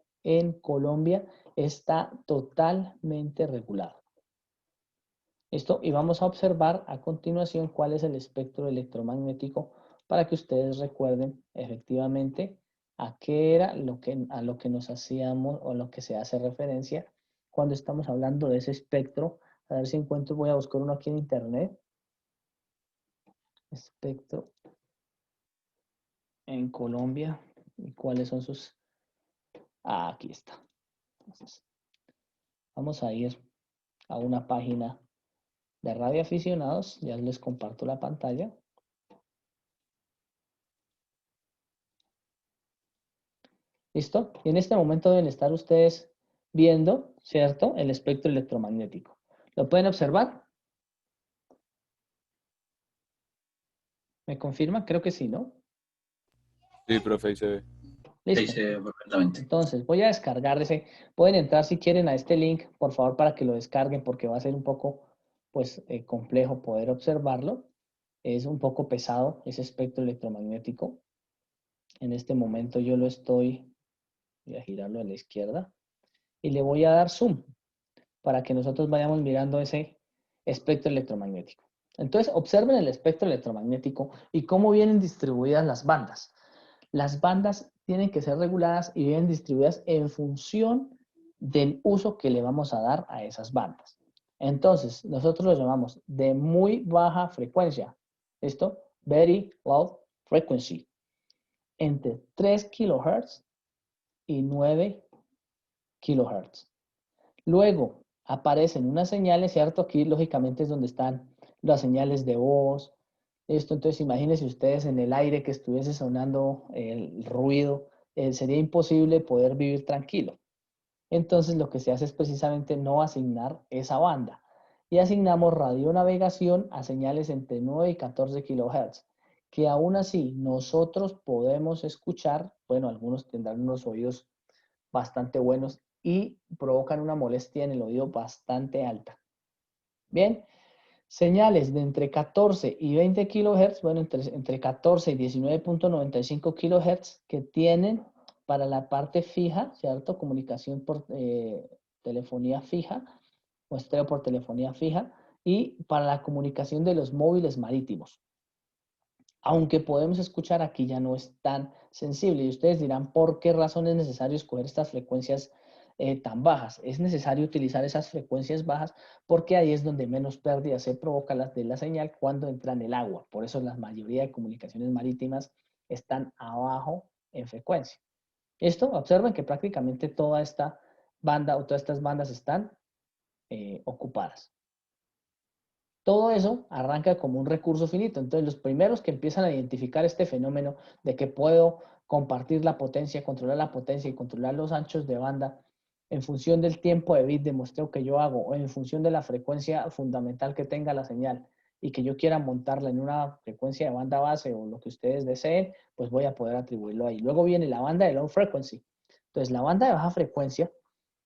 está totalmente regulado. ¿Listo? Y vamos a observar a continuación cuál es el espectro electromagnético para que ustedes recuerden efectivamente a qué era a lo que nos hacíamos o a lo que se hace referencia cuando estamos hablando de ese espectro. A ver si encuentro, voy a buscar uno aquí en internet. Espectro en Colombia. ¿Y cuáles son sus? Ah, aquí está. Entonces, vamos a ir a una página de radioaficionados. Ya les comparto la pantalla. ¿Listo? Y en este momento deben estar ustedes viendo, ¿cierto? El espectro electromagnético. ¿Lo pueden observar? ¿Me confirma? Creo que sí, ¿no? Sí, profe, ahí se ve. Sí, Listo. se ve perfectamente. Entonces, voy a descargar ese. Pueden entrar si quieren a este link, por favor, para que lo descarguen, porque va a ser un poco, pues, complejo poder observarlo. Es un poco pesado ese espectro electromagnético. En este momento yo lo estoy, voy a girarlo a la izquierda, y le voy a dar zoom para que nosotros vayamos mirando ese espectro electromagnético. Entonces, observen el espectro electromagnético y cómo vienen distribuidas las bandas. Las bandas tienen que ser reguladas y vienen distribuidas en función del uso que le vamos a dar a esas bandas. Entonces, nosotros lo llamamos de muy baja frecuencia. ¿Listo? Very low frequency. Entre 3 kHz y 9 kHz. Luego aparecen unas señales, ¿cierto? Aquí lógicamente es donde están las señales de voz. Esto, entonces imagínense ustedes en el aire que estuviese sonando el ruido, sería imposible poder vivir tranquilo. Entonces lo que se hace es precisamente no asignar esa banda. Y asignamos radionavegación a señales entre 9 y 14 kHz, que aún así nosotros podemos escuchar, bueno, algunos tendrán unos oídos bastante buenos y provocan una molestia en el oído bastante alta. Bien, señales de entre 14 y 20 kHz, bueno, entre 14 y 19.95 kHz que tienen para la parte fija, ¿cierto? Comunicación por telefonía fija, muestreo por telefonía fija y para la comunicación de los móviles marítimos. Aunque podemos escuchar aquí ya no es tan sensible. Y ustedes dirán, ¿por qué razón es necesario escoger estas frecuencias tan bajas? Es necesario utilizar esas frecuencias bajas porque ahí es donde menos pérdidas se provoca de la señal cuando entra en el agua. Por eso la mayoría de comunicaciones marítimas están abajo en frecuencia. Esto, observen que prácticamente toda esta banda o todas estas bandas están ocupadas. Todo eso arranca como un recurso finito. Entonces, los primeros que empiezan a identificar este fenómeno de que puedo compartir la potencia, controlar la potencia y controlar los anchos de banda en función del tiempo de bit de muestreo que yo hago o en función de la frecuencia fundamental que tenga la señal y que yo quiera montarla en una frecuencia de banda base o lo que ustedes deseen, pues voy a poder atribuirlo ahí. Luego viene la banda de low frequency. Entonces, la banda de baja frecuencia,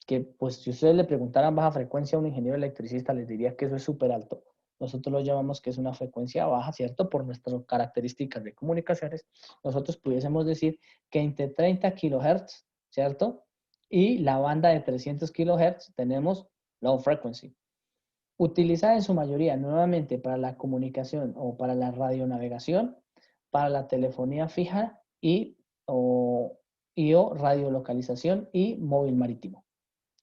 que pues si ustedes le preguntaran baja frecuencia a un ingeniero electricista, les diría que eso es súper alto. Nosotros lo llamamos que es una frecuencia baja, ¿cierto? Por nuestras características de comunicaciones, nosotros pudiésemos decir que entre 30 kHz, ¿cierto? Y la banda de 300 kHz tenemos low frequency. Utilizada en su mayoría nuevamente para la comunicación o para la radionavegación, para la telefonía fija o radiolocalización y móvil marítimo.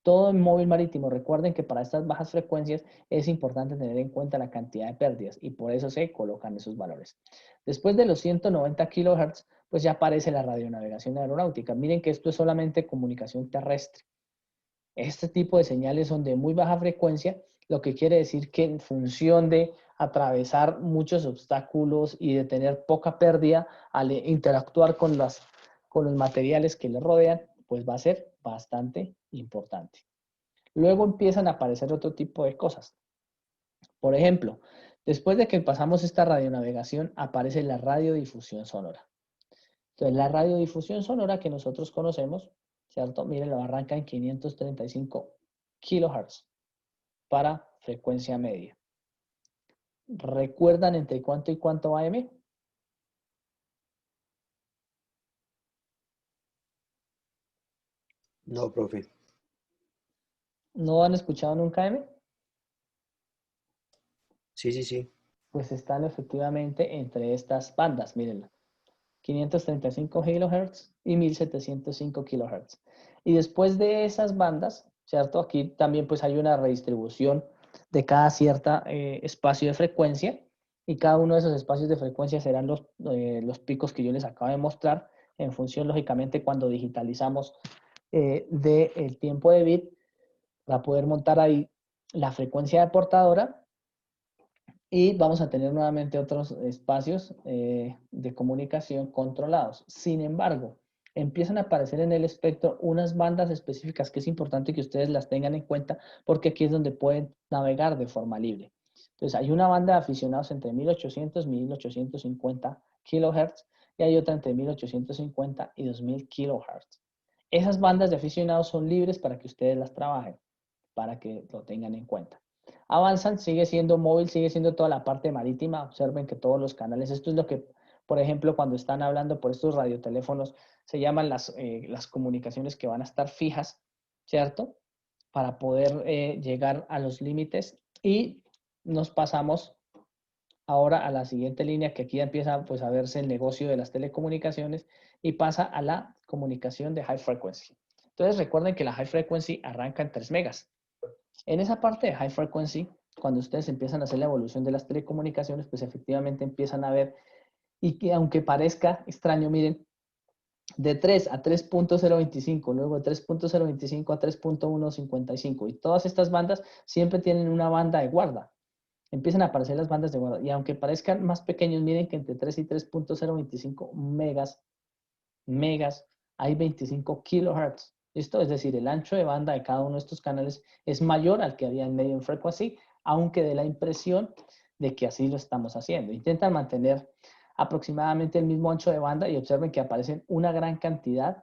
Todo en móvil marítimo. Recuerden que para estas bajas frecuencias es importante tener en cuenta la cantidad de pérdidas y por eso se colocan esos valores. Después de los 190 kHz, pues ya aparece la radionavegación aeronáutica. Miren que esto es solamente comunicación terrestre. Este tipo de señales son de muy baja frecuencia, lo que quiere decir que en función de atravesar muchos obstáculos y de tener poca pérdida al interactuar con los materiales que le rodean, pues va a ser bastante importante. Luego empiezan a aparecer otro tipo de cosas. Por ejemplo, después de que pasamos esta radionavegación, aparece la radiodifusión sonora. Entonces, la radiodifusión sonora que nosotros conocemos, ¿cierto? Miren, lo arranca en 535 kilohertz para frecuencia media. ¿Recuerdan entre cuánto y cuánto AM? No, profe. ¿No han escuchado nunca AM? Sí, sí, sí. Pues están efectivamente entre estas bandas, mírenlo. 535 kHz y 1705 kHz. Y después de esas bandas, ¿cierto? Aquí también pues hay una redistribución de cada cierta espacio de frecuencia y cada uno de esos espacios de frecuencia serán los picos que yo les acabo de mostrar en función, lógicamente, cuando digitalizamos del tiempo de bit para poder montar ahí la frecuencia de portadora y vamos a tener nuevamente otros espacios de comunicación controlados. Sin embargo, empiezan a aparecer en el espectro unas bandas específicas que es importante que ustedes las tengan en cuenta porque aquí es donde pueden navegar de forma libre. Entonces, hay una banda de aficionados entre 1800 y 1850 kHz y hay otra entre 1850 y 2000 kHz. Esas bandas de aficionados son libres para que ustedes las trabajen, para que lo tengan en cuenta. Avanzan, sigue siendo móvil, sigue siendo toda la parte marítima. Observen que todos los canales, esto es lo que, por ejemplo, cuando están hablando por estos radioteléfonos, se llaman las comunicaciones que van a estar fijas, ¿cierto? Para poder llegar a los límites y nos pasamos ahora a la siguiente línea, que aquí empieza pues a verse el negocio de las telecomunicaciones y pasa a la comunicación de high frequency. Entonces recuerden que la high frequency arranca en 3 megas. En esa parte de high frequency, cuando ustedes empiezan a hacer la evolución de las telecomunicaciones, pues efectivamente empiezan a ver, y que aunque parezca extraño, miren, de 3 a 3.025, luego de 3.025 a 3.155, y todas estas bandas siempre tienen una banda de guarda. Empiezan a aparecer las bandas de guarda, y aunque parezcan más pequeños, miren que entre 3 y 3.025 megas, hay 25 kilohertz. ¿Listo? Es decir, el ancho de banda de cada uno de estos canales es mayor al que había en medium frequency, aunque dé la impresión de que así lo estamos haciendo. Intentan mantener aproximadamente el mismo ancho de banda y observen que aparecen una gran cantidad,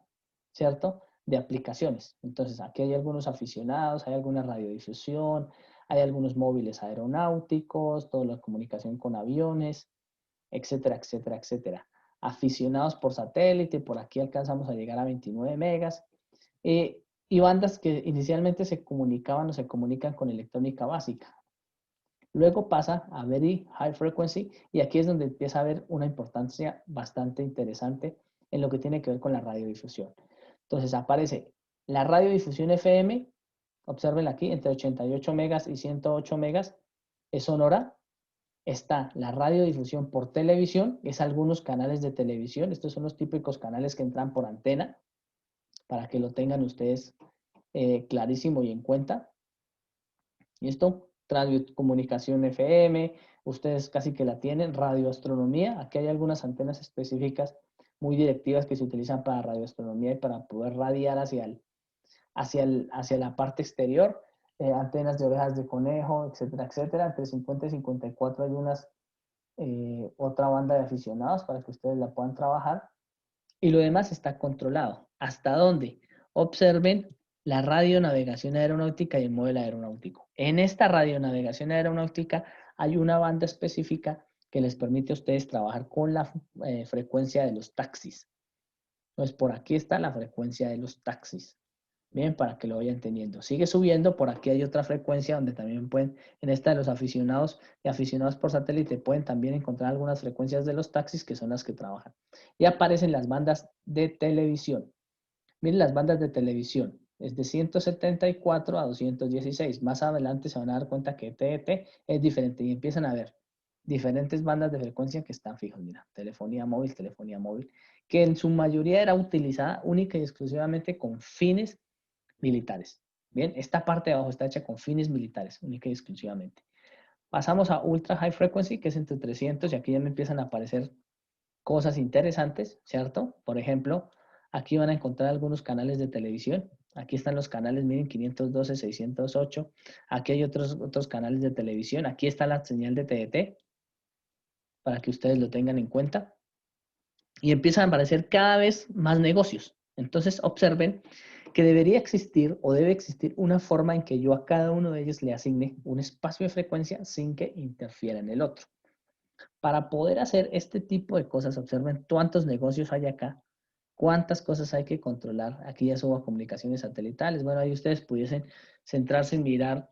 ¿cierto?, de aplicaciones. Entonces, aquí hay algunos aficionados, hay alguna radiodifusión, hay algunos móviles aeronáuticos, toda la comunicación con aviones, etcétera, etcétera, etcétera. Aficionados por satélite, por aquí alcanzamos a llegar a 29 megas, y bandas que inicialmente se comunicaban o se comunican con electrónica básica. Luego pasa a Very High Frequency y aquí es donde empieza a haber una importancia bastante interesante en lo que tiene que ver con la radiodifusión. Entonces aparece la radiodifusión FM, observen aquí, entre 88 megas y 108 megas, es sonora. Está la radiodifusión por televisión, es algunos canales de televisión, estos son los típicos canales que entran por antena, para que lo tengan ustedes clarísimo y en cuenta. ¿Listo? Radiocomunicación FM, ustedes casi que la tienen. Radioastronomía, aquí hay algunas antenas específicas muy directivas que se utilizan para radioastronomía y para poder radiar hacia la parte exterior. Antenas de orejas de conejo, etcétera, etcétera. Entre 50 y 54 hay otra banda de aficionados para que ustedes la puedan trabajar. Y lo demás está controlado. ¿Hasta dónde? Observen la radionavegación aeronáutica y el modelo aeronáutico. En esta radionavegación aeronáutica hay una banda específica que les permite a ustedes trabajar con la frecuencia de los taxis. Entonces, por aquí está la frecuencia de los taxis. Bien, para que lo vayan teniendo. Sigue subiendo, por aquí hay otra frecuencia donde también pueden, en esta de los aficionados y aficionados por satélite, pueden también encontrar algunas frecuencias de los taxis que son las que trabajan. Y aparecen las bandas de televisión. Miren las bandas de televisión. Es de 174 a 216. Más adelante se van a dar cuenta que TDT es diferente y empiezan a ver diferentes bandas de frecuencia que están fijos. Mira, telefonía móvil, que en su mayoría era utilizada única y exclusivamente con fines militares. Bien, esta parte de abajo está hecha con fines militares, única y exclusivamente. Pasamos a Ultra High Frequency, que es entre 300, y aquí ya me empiezan a aparecer cosas interesantes, ¿cierto? Por ejemplo, aquí van a encontrar algunos canales de televisión. Aquí están los canales, miren, 512, 608. Aquí hay otros canales de televisión. Aquí está la señal de TDT, para que ustedes lo tengan en cuenta. Y empiezan a aparecer cada vez más negocios. Entonces, observen que debería existir o debe existir una forma en que yo a cada uno de ellos le asigne un espacio de frecuencia sin que interfiera en el otro. Para poder hacer este tipo de cosas, observen cuántos negocios hay acá, cuántas cosas hay que controlar. Aquí ya subo a comunicaciones satelitales. Bueno, ahí ustedes pudiesen centrarse en mirar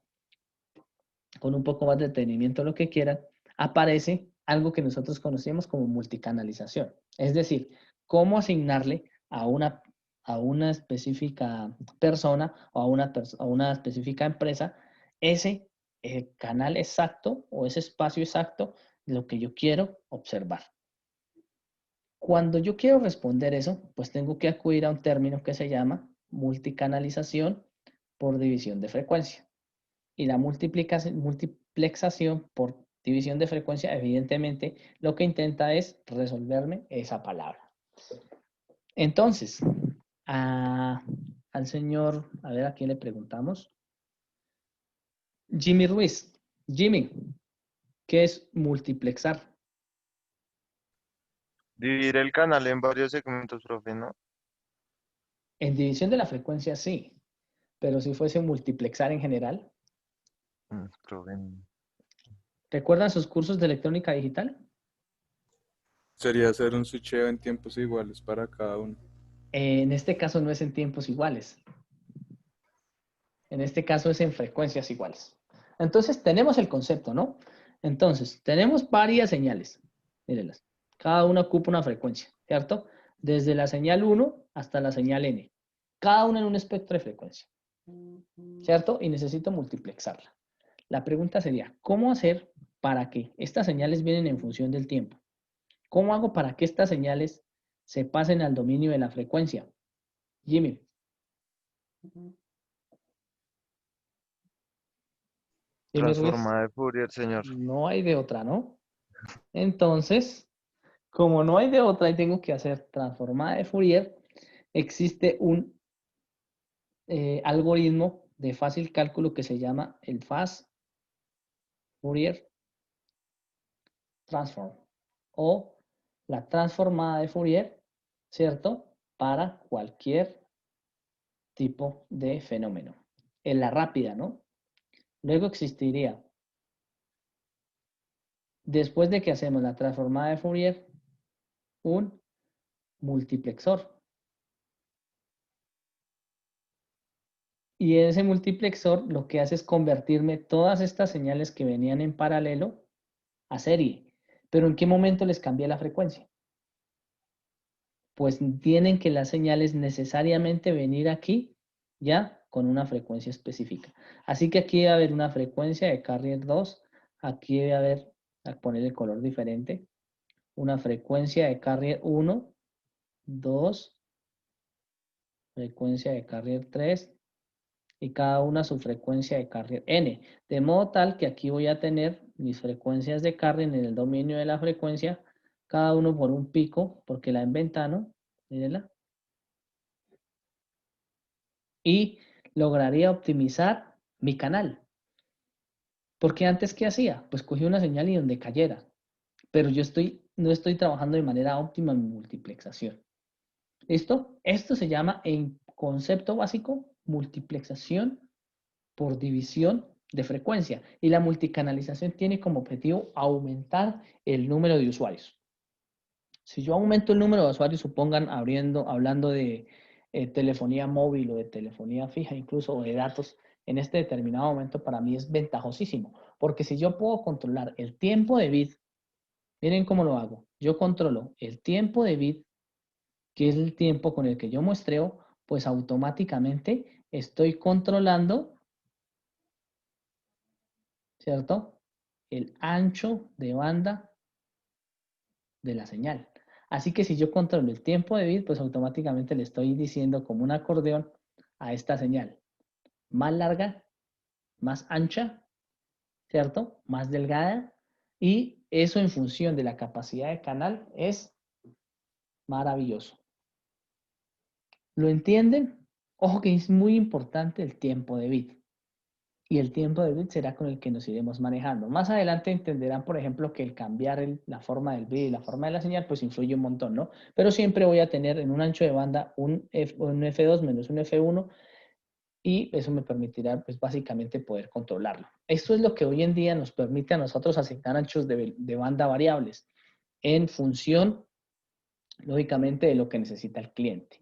con un poco más de detenimiento lo que quieran. Aparece algo que nosotros conocemos como multicanalización. Es decir, cómo asignarle a una específica persona o a una específica empresa ese canal exacto o ese espacio exacto de lo que yo quiero observar. Cuando yo quiero responder eso, pues tengo que acudir a un término que se llama multicanalización por división de frecuencia. Y la multiplexación por división de frecuencia, evidentemente, lo que intenta es resolverme esa palabra. Entonces, al señor, a ver a quién le preguntamos. Jimmy Ruiz. Jimmy, ¿qué es multiplexar? Dividir el canal en varios segmentos, profe, ¿no? En división de la frecuencia sí, pero si fuese multiplexar en general. Profe, ¿Recuerdan sus cursos de electrónica digital? Sería hacer un switcheo en tiempos iguales para cada uno. En este caso no es en tiempos iguales. En este caso es en frecuencias iguales. Entonces tenemos el concepto, ¿no? Entonces, tenemos varias señales. Mírenlas. Cada una ocupa una frecuencia, ¿cierto? Desde la señal 1 hasta la señal n. Cada una en un espectro de frecuencia, ¿cierto? Y necesito multiplexarla. La pregunta sería, ¿cómo hacer para que estas señales vienen en función del tiempo? ¿Cómo hago para que estas señales se pasen al dominio de la frecuencia? Jimmy. Jimmy Ruiz. transformada de Fourier, señor. No hay de otra, ¿no? Entonces, como no hay de otra y tengo que hacer transformada de Fourier, existe un algoritmo de fácil cálculo que se llama el Fast Fourier Transform o la transformada de Fourier, ¿cierto? Para cualquier tipo de fenómeno. En la rápida, ¿no? Luego existiría, después de que hacemos la transformada de Fourier, un multiplexor. Y ese multiplexor lo que hace es convertirme todas estas señales que venían en paralelo a serie. ¿Pero en qué momento les cambié la frecuencia? Pues tienen que las señales necesariamente venir aquí ya con una frecuencia específica. Así que aquí debe haber una frecuencia de carrier 2. Aquí debe haber, a poner el color diferente, una frecuencia de carrier 1, 2, frecuencia de carrier 3, y cada una su frecuencia de carrier n. De modo tal que aquí voy a tener mis frecuencias de carrier en el dominio de la frecuencia, cada uno por un pico, porque la en ventano, mírenla, y lograría optimizar mi canal. Porque antes, ¿qué hacía? Pues cogí una señal y donde cayera. Pero yo no estoy trabajando de manera óptima mi multiplexación. ¿Listo? Esto se llama, en concepto básico, multiplexación por división de frecuencia. Y la multicanalización tiene como objetivo aumentar el número de usuarios. Si yo aumento el número de usuarios, supongan hablando de telefonía móvil o de telefonía fija, incluso o de datos, en este determinado momento para mí es ventajosísimo. Porque si yo puedo controlar el tiempo de bit, miren cómo lo hago. Yo controlo el tiempo de bit, que es el tiempo con el que yo muestreo, pues automáticamente estoy controlando, ¿cierto? El ancho de banda de la señal. Así que si yo controlo el tiempo de bit, pues automáticamente le estoy diciendo como un acordeón a esta señal. Más larga, más ancha, ¿cierto? Más delgada. Y eso en función de la capacidad de canal es maravilloso. ¿Lo entienden? Ojo que es muy importante el tiempo de bit. y el tiempo de bit será con el que nos iremos manejando. Más adelante entenderán, por ejemplo, que el cambiar la forma del bit y la forma de la señal, pues influye un montón, ¿no? Pero siempre voy a tener en un ancho de banda un F2 menos un F1 y eso me permitirá, pues básicamente poder controlarlo. Esto es lo que hoy en día nos permite a nosotros asignar anchos de banda variables en función, lógicamente, de lo que necesita el cliente.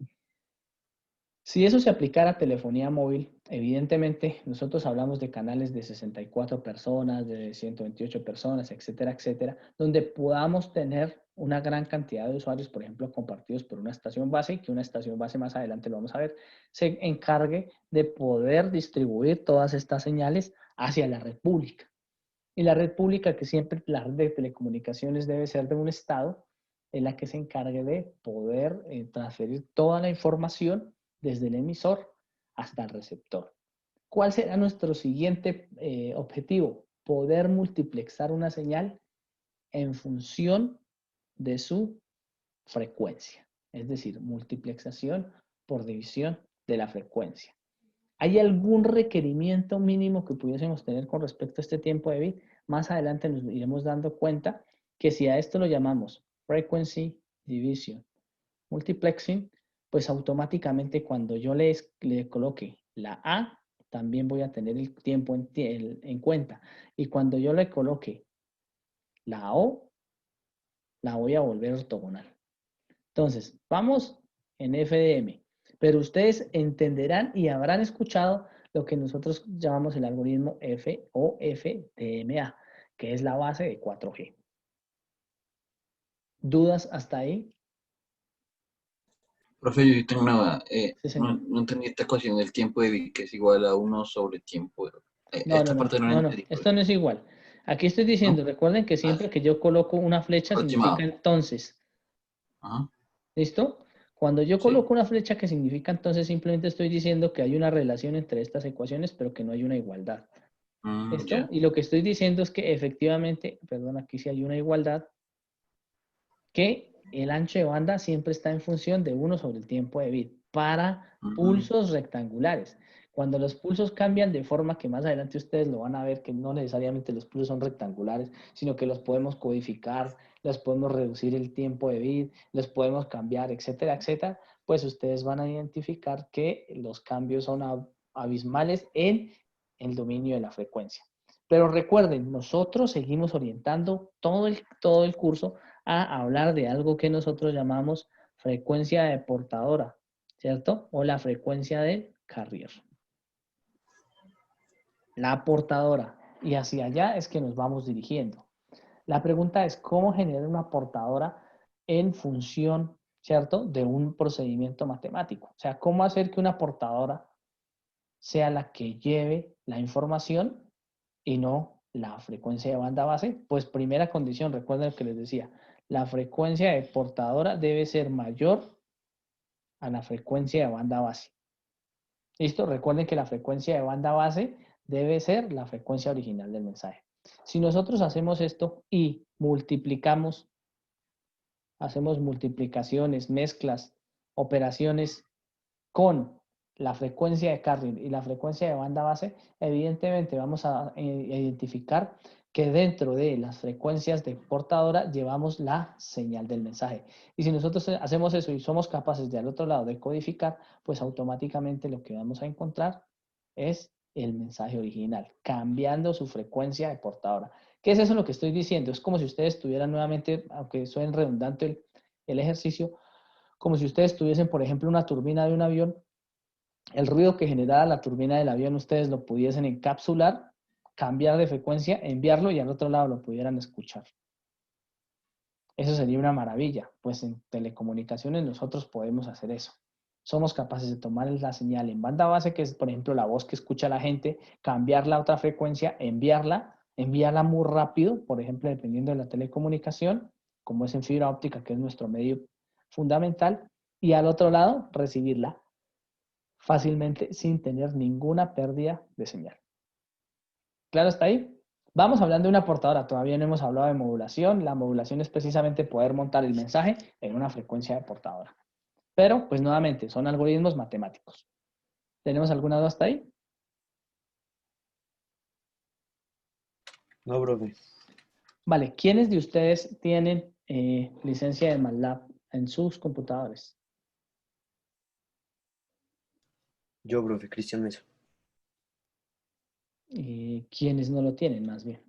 Si eso se aplicara a telefonía móvil, evidentemente nosotros hablamos de canales de 64 personas, de 128 personas, etcétera, etcétera, donde podamos tener una gran cantidad de usuarios, por ejemplo, compartidos por una estación base, y que una estación base más adelante lo vamos a ver, se encargue de poder distribuir todas estas señales hacia la red pública. Y la red pública, que siempre la red de telecomunicaciones debe ser de un estado, en la que se encargue de poder transferir toda la información desde el emisor hasta el receptor. ¿Cuál será nuestro siguiente objetivo? Poder multiplexar una señal en función de su frecuencia, es decir, multiplexación por división de la frecuencia. ¿Hay algún requerimiento mínimo que pudiésemos tener con respecto a este tiempo de bit? Más adelante nos iremos dando cuenta que si a esto lo llamamos frequency division multiplexing, pues automáticamente cuando yo le coloque la A, también voy a tener el tiempo en cuenta. Y cuando yo le coloque la O, la voy a volver ortogonal. Entonces, vamos en FDM, pero ustedes entenderán y habrán escuchado lo que nosotros llamamos el algoritmo F o FDMA, que es la base de 4G. ¿Dudas hasta ahí? Profe, yo tengo una duda. Sí, señor. No entendí esta ecuación del tiempo de bit, que es igual a 1 sobre tiempo. Esta parte no la entendí, Esto profe. no es igual. Aquí estoy diciendo, ¿No? recuerden que siempre que yo coloco una flecha significa Aproximado. entonces. Ajá. ¿Listo? Cuando yo Sí. coloco una flecha que significa entonces, simplemente estoy diciendo que hay una relación entre estas ecuaciones, pero que no hay una igualdad. ¿Listo? Ya. Y lo que estoy diciendo es que efectivamente, perdón, aquí sí hay una igualdad, que el ancho de banda siempre está en función de 1 sobre el tiempo de bit para pulsos rectangulares. Cuando los pulsos cambian de forma que más adelante ustedes lo van a ver, que no necesariamente los pulsos son rectangulares, sino que los podemos codificar, los podemos reducir el tiempo de bit, los podemos cambiar, etcétera, etcétera, pues ustedes van a identificar que los cambios son abismales en el dominio de la frecuencia. Pero recuerden, nosotros seguimos orientando todo el curso a hablar de algo que nosotros llamamos frecuencia de portadora, ¿cierto? O la frecuencia del carrier. La portadora. Y hacia allá es que nos vamos dirigiendo. La pregunta es, ¿cómo generar una portadora en función, ¿cierto?, de un procedimiento matemático? O sea, ¿cómo hacer que una portadora sea la que lleve la información y no la frecuencia de banda base? Pues primera condición, recuerden lo que les decía, la frecuencia de portadora debe ser mayor a la frecuencia de banda base. ¿Listo? Recuerden que la frecuencia de banda base debe ser la frecuencia original del mensaje. Si nosotros hacemos esto y multiplicamos, hacemos multiplicaciones, mezclas, operaciones con la frecuencia de carrier y la frecuencia de banda base, evidentemente vamos a identificar que dentro de las frecuencias de portadora llevamos la señal del mensaje. Y si nosotros hacemos eso y somos capaces de al otro lado de codificar, pues automáticamente lo que vamos a encontrar es el mensaje original, cambiando su frecuencia de portadora. ¿Qué es eso lo que estoy diciendo? Es como si ustedes tuvieran nuevamente, aunque suene redundante el ejercicio, como si ustedes tuviesen, por ejemplo, una turbina de un avión, el ruido que generara la turbina del avión ustedes lo pudiesen encapsular, cambiar de frecuencia, enviarlo y al otro lado lo pudieran escuchar. Eso sería una maravilla, pues en telecomunicaciones nosotros podemos hacer eso. Somos capaces de tomar la señal en banda base, que es por ejemplo la voz que escucha la gente, cambiarla a otra frecuencia, enviarla muy rápido, por ejemplo, dependiendo de la telecomunicación, como es en fibra óptica, que es nuestro medio fundamental, y al otro lado recibirla fácilmente sin tener ninguna pérdida de señal. ¿Claro está ahí? Vamos hablando de una portadora, todavía no hemos hablado de modulación. La modulación es precisamente poder montar el mensaje en una frecuencia de portadora. Pero, pues nuevamente, son algoritmos matemáticos. ¿Tenemos alguna duda hasta ahí? No, profe. Vale, ¿quiénes de ustedes tienen licencia de MATLAB en sus computadores? Yo, profe, Cristian Mesa. ¿Quiénes no lo tienen, más bien?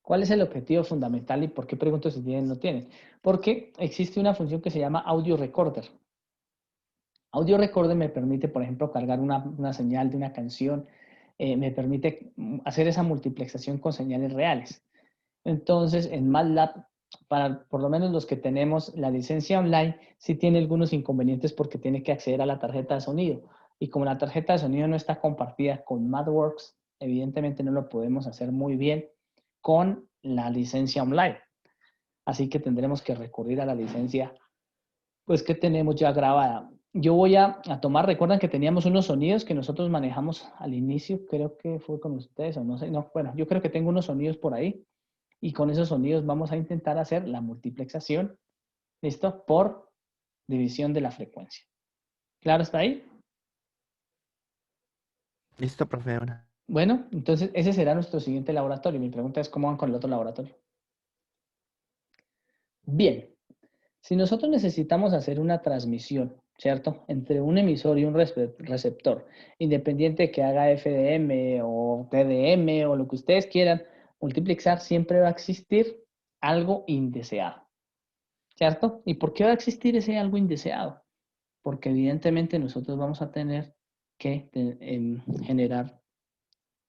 ¿Cuál es el objetivo fundamental y por qué pregunto si tienen o no tienen? Porque existe una función que se llama Audio Recorder. Audio Recorder me permite, por ejemplo, cargar una señal de una canción, me permite hacer esa multiplexación con señales reales. Entonces, en MATLAB, para por lo menos los que tenemos la licencia online, sí tiene algunos inconvenientes porque tiene que acceder a la tarjeta de sonido. Y como la tarjeta de sonido no está compartida con MathWorks, evidentemente no lo podemos hacer muy bien con la licencia online. Así que tendremos que recurrir a la licencia pues que tenemos ya grabada. Yo voy a tomar, recuerdan que teníamos unos sonidos que nosotros manejamos al inicio, creo que fue con ustedes o no sé, no, bueno, yo creo que tengo unos sonidos por ahí y con esos sonidos vamos a intentar hacer la multiplexación, ¿listo? Por división de la frecuencia. ¿Claro está ahí? Listo, profe. Una. Bueno, entonces ese será nuestro siguiente laboratorio. Mi pregunta es, ¿cómo van con el otro laboratorio? Bien, si nosotros necesitamos hacer una transmisión, ¿cierto? Entre un emisor y un receptor, independiente de que haga FDM o TDM o lo que ustedes quieran, multiplexar siempre va a existir algo indeseado, ¿cierto? ¿Y por qué va a existir ese algo indeseado? Porque evidentemente nosotros vamos a tener que generar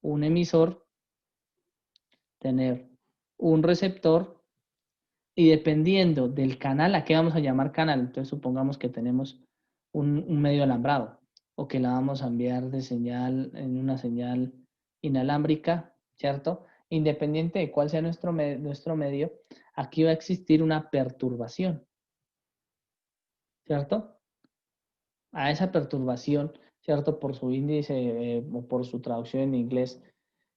un emisor, tener un receptor y dependiendo del canal, ¿a qué vamos a llamar canal? Entonces supongamos que tenemos un medio alambrado o que la vamos a enviar de señal en una señal inalámbrica, ¿cierto? Independiente de cuál sea nuestro medio, aquí va a existir una perturbación, ¿cierto? A esa perturbación, ¿cierto? Por su índice o por su traducción en inglés,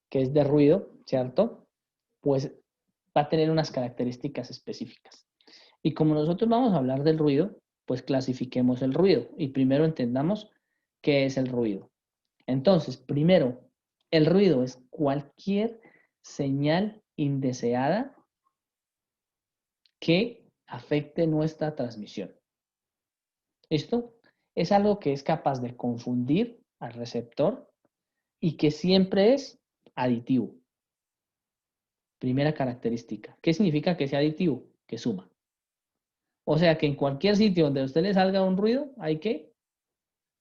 que es de ruido, ¿cierto? Pues va a tener unas características específicas. Y como nosotros vamos a hablar del ruido, pues clasifiquemos el ruido y primero entendamos qué es el ruido. Entonces, primero, el ruido es cualquier señal indeseada que afecte nuestra transmisión. ¿Listo? Es algo que es capaz de confundir al receptor y que siempre es aditivo. Primera característica. ¿Qué significa que sea aditivo? Que suma. O sea que en cualquier sitio donde a usted le salga un ruido, hay que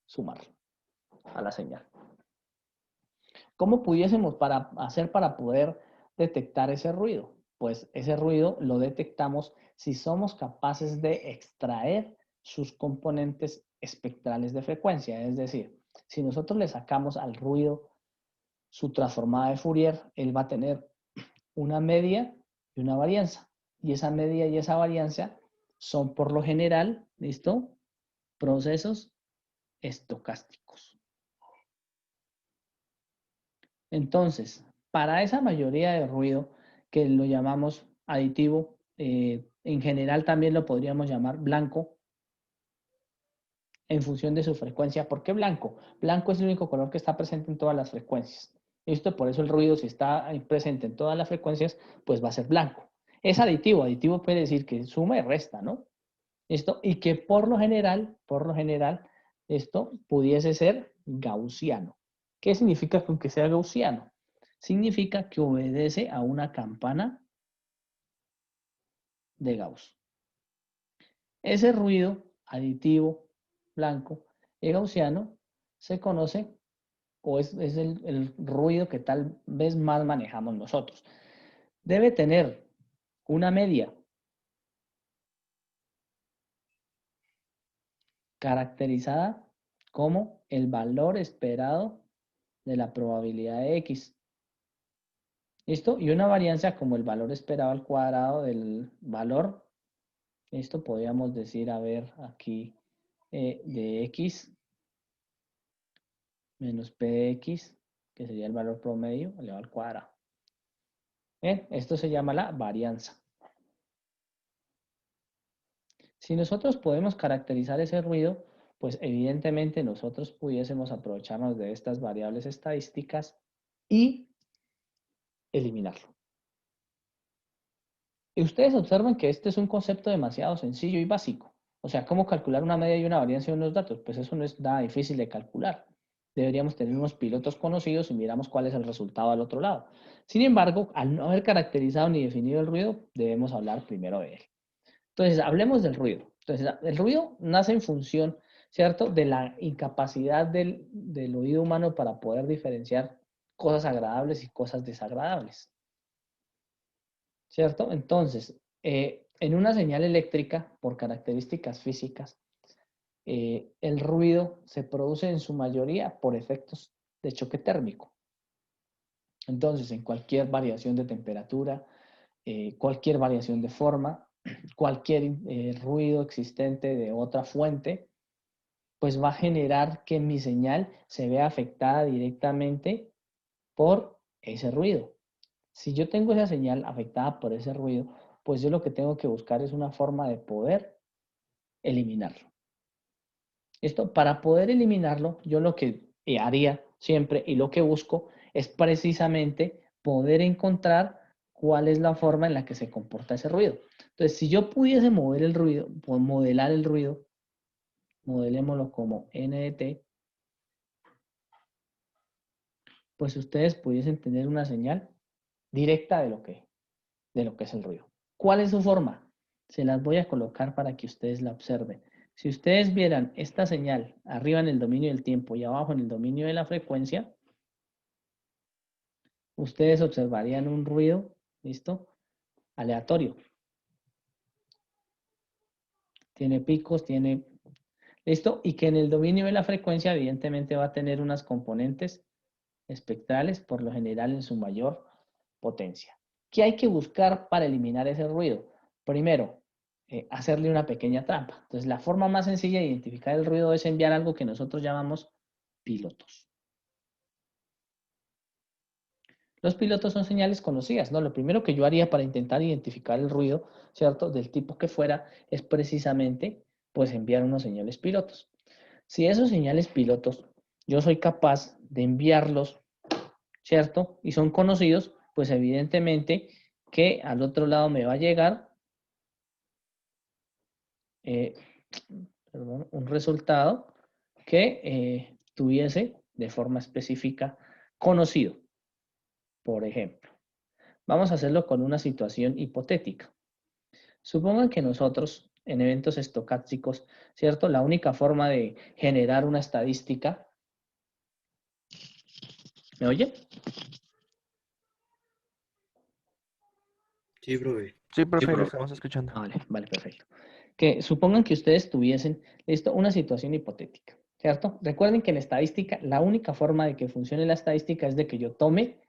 sumarlo a la señal. ¿Cómo pudiésemos hacer para poder detectar ese ruido? Pues ese ruido lo detectamos si somos capaces de extraer sus componentes espectrales de frecuencia. Es decir, si nosotros le sacamos al ruido su transformada de Fourier, él va a tener una media y una varianza. Y esa media y esa varianza son por lo general, ¿listo? Procesos estocásticos. Entonces, para esa mayoría de ruido que lo llamamos aditivo, en general también lo podríamos llamar blanco en función de su frecuencia. ¿Por qué blanco? Blanco es el único color que está presente en todas las frecuencias. Esto por eso el ruido, si está presente en todas las frecuencias, pues va a ser blanco. Es aditivo. Aditivo quiere decir que suma y resta, ¿no? Esto, y que por lo general, esto pudiese ser gaussiano. ¿Qué significa con que sea gaussiano? Significa que obedece a una campana de Gauss. Ese ruido aditivo, blanco y gaussiano se conoce o es el ruido que tal vez más manejamos nosotros. Debe tener una media caracterizada como el valor esperado de la probabilidad de X. ¿Listo? Y una varianza como el valor esperado al cuadrado del valor. Esto podríamos decir, a ver, aquí de X menos P de X, que sería el valor promedio elevado al cuadrado. Bien, esto se llama la varianza. Si nosotros podemos caracterizar ese ruido, pues evidentemente nosotros pudiésemos aprovecharnos de estas variables estadísticas y eliminarlo. Y ustedes observan que este es un concepto demasiado sencillo y básico. O sea, ¿cómo calcular una media y una varianza de unos datos? Pues eso no es nada difícil de calcular. Deberíamos tener unos pilotos conocidos y miramos cuál es el resultado al otro lado. Sin embargo, al no haber caracterizado ni definido el ruido, debemos hablar primero de él. Entonces, hablemos del ruido. Entonces, el ruido nace en función, ¿cierto?, de la incapacidad del oído humano para poder diferenciar cosas agradables y cosas desagradables. ¿Cierto? Entonces, en una señal eléctrica, por características físicas, el ruido se produce en su mayoría por efectos de choque térmico. Entonces, en cualquier variación de temperatura, cualquier variación de forma, cualquier ruido existente de otra fuente, pues va a generar que mi señal se vea afectada directamente por ese ruido. Si yo tengo esa señal afectada por ese ruido, pues yo lo que tengo que buscar es una forma de poder eliminarlo. Esto, para poder eliminarlo, yo lo que haría siempre y lo que busco es precisamente poder encontrar cuál es la forma en la que se comporta ese ruido. Entonces, si yo pudiese mover el ruido, modelar el ruido, modelémoslo como N de T, pues ustedes pudiesen tener una señal directa de lo que es el ruido. ¿Cuál es su forma? Se las voy a colocar para que ustedes la observen. Si ustedes vieran esta señal arriba en el dominio del tiempo y abajo en el dominio de la frecuencia, ustedes observarían un ruido, ¿listo? Aleatorio. Tiene picos, tiene... ¿Listo? Y que en el dominio de la frecuencia evidentemente va a tener unas componentes espectrales, por lo general en su mayor potencia. ¿Qué hay que buscar para eliminar ese ruido? Primero, hacerle una pequeña trampa. Entonces, la forma más sencilla de identificar el ruido es enviar algo que nosotros llamamos pilotos. Los pilotos son señales conocidas, ¿no? Lo primero que yo haría para intentar identificar el ruido, ¿cierto? Del tipo que fuera, es precisamente, pues, enviar unos señales pilotos. Si esos señales pilotos yo soy capaz de enviarlos, ¿cierto? Y son conocidos, pues evidentemente que al otro lado me va a llegar un resultado que tuviese de forma específica conocido. Por ejemplo, vamos a hacerlo con una situación hipotética. Supongan que nosotros en eventos estocásticos, ¿cierto? La única forma de generar una estadística... ¿Me oye? Sí, profe. Sí, profe, lo profe. estamos escuchando. Vale, perfecto. Que supongan que ustedes tuviesen, listo, una situación hipotética, ¿cierto? Recuerden que en estadística, la única forma de que funcione la estadística es de que yo tome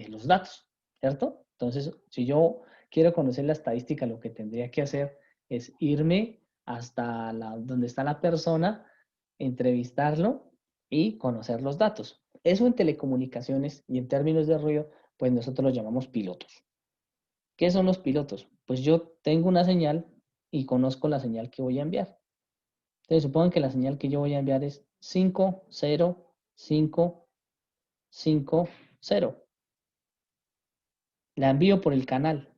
los datos, ¿cierto? Entonces, si yo quiero conocer la estadística, lo que tendría que hacer es irme hasta donde está la persona, entrevistarlo y conocer los datos. Eso en telecomunicaciones y en términos de ruido, pues nosotros lo llamamos pilotos. ¿Qué son los pilotos? Pues yo tengo una señal y conozco la señal que voy a enviar. Entonces, supongan que la señal que yo voy a enviar es 50550. La envío por el canal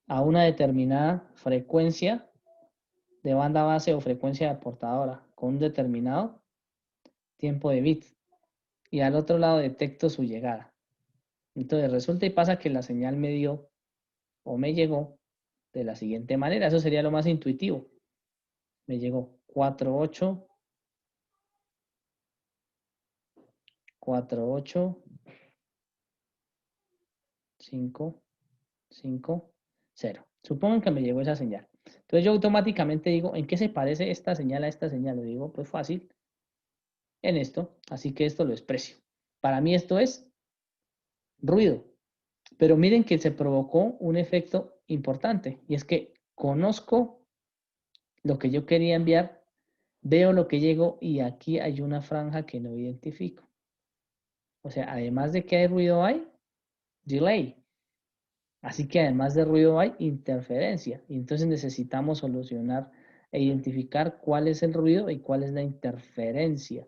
a una determinada frecuencia de banda base o frecuencia de portadora con un determinado tiempo de bit. Y al otro lado detecto su llegada. Entonces, resulta y pasa que la señal me dio o me llegó de la siguiente manera. Eso sería lo más intuitivo. Me llegó 48, 48, 5, 5, 0. Supongan que me llegó esa señal. Entonces yo automáticamente digo, ¿en qué se parece esta señal a esta señal? Le digo, pues fácil, en esto. Así que esto lo expreso. Para mí esto es ruido. Pero miren que se provocó un efecto importante. Y es que conozco lo que yo quería enviar, veo lo que llegó y aquí hay una franja que no identifico. O sea, además de que hay ruido, hay delay. Así que además de ruido hay interferencia. Y entonces necesitamos solucionar e identificar cuál es el ruido y cuál es la interferencia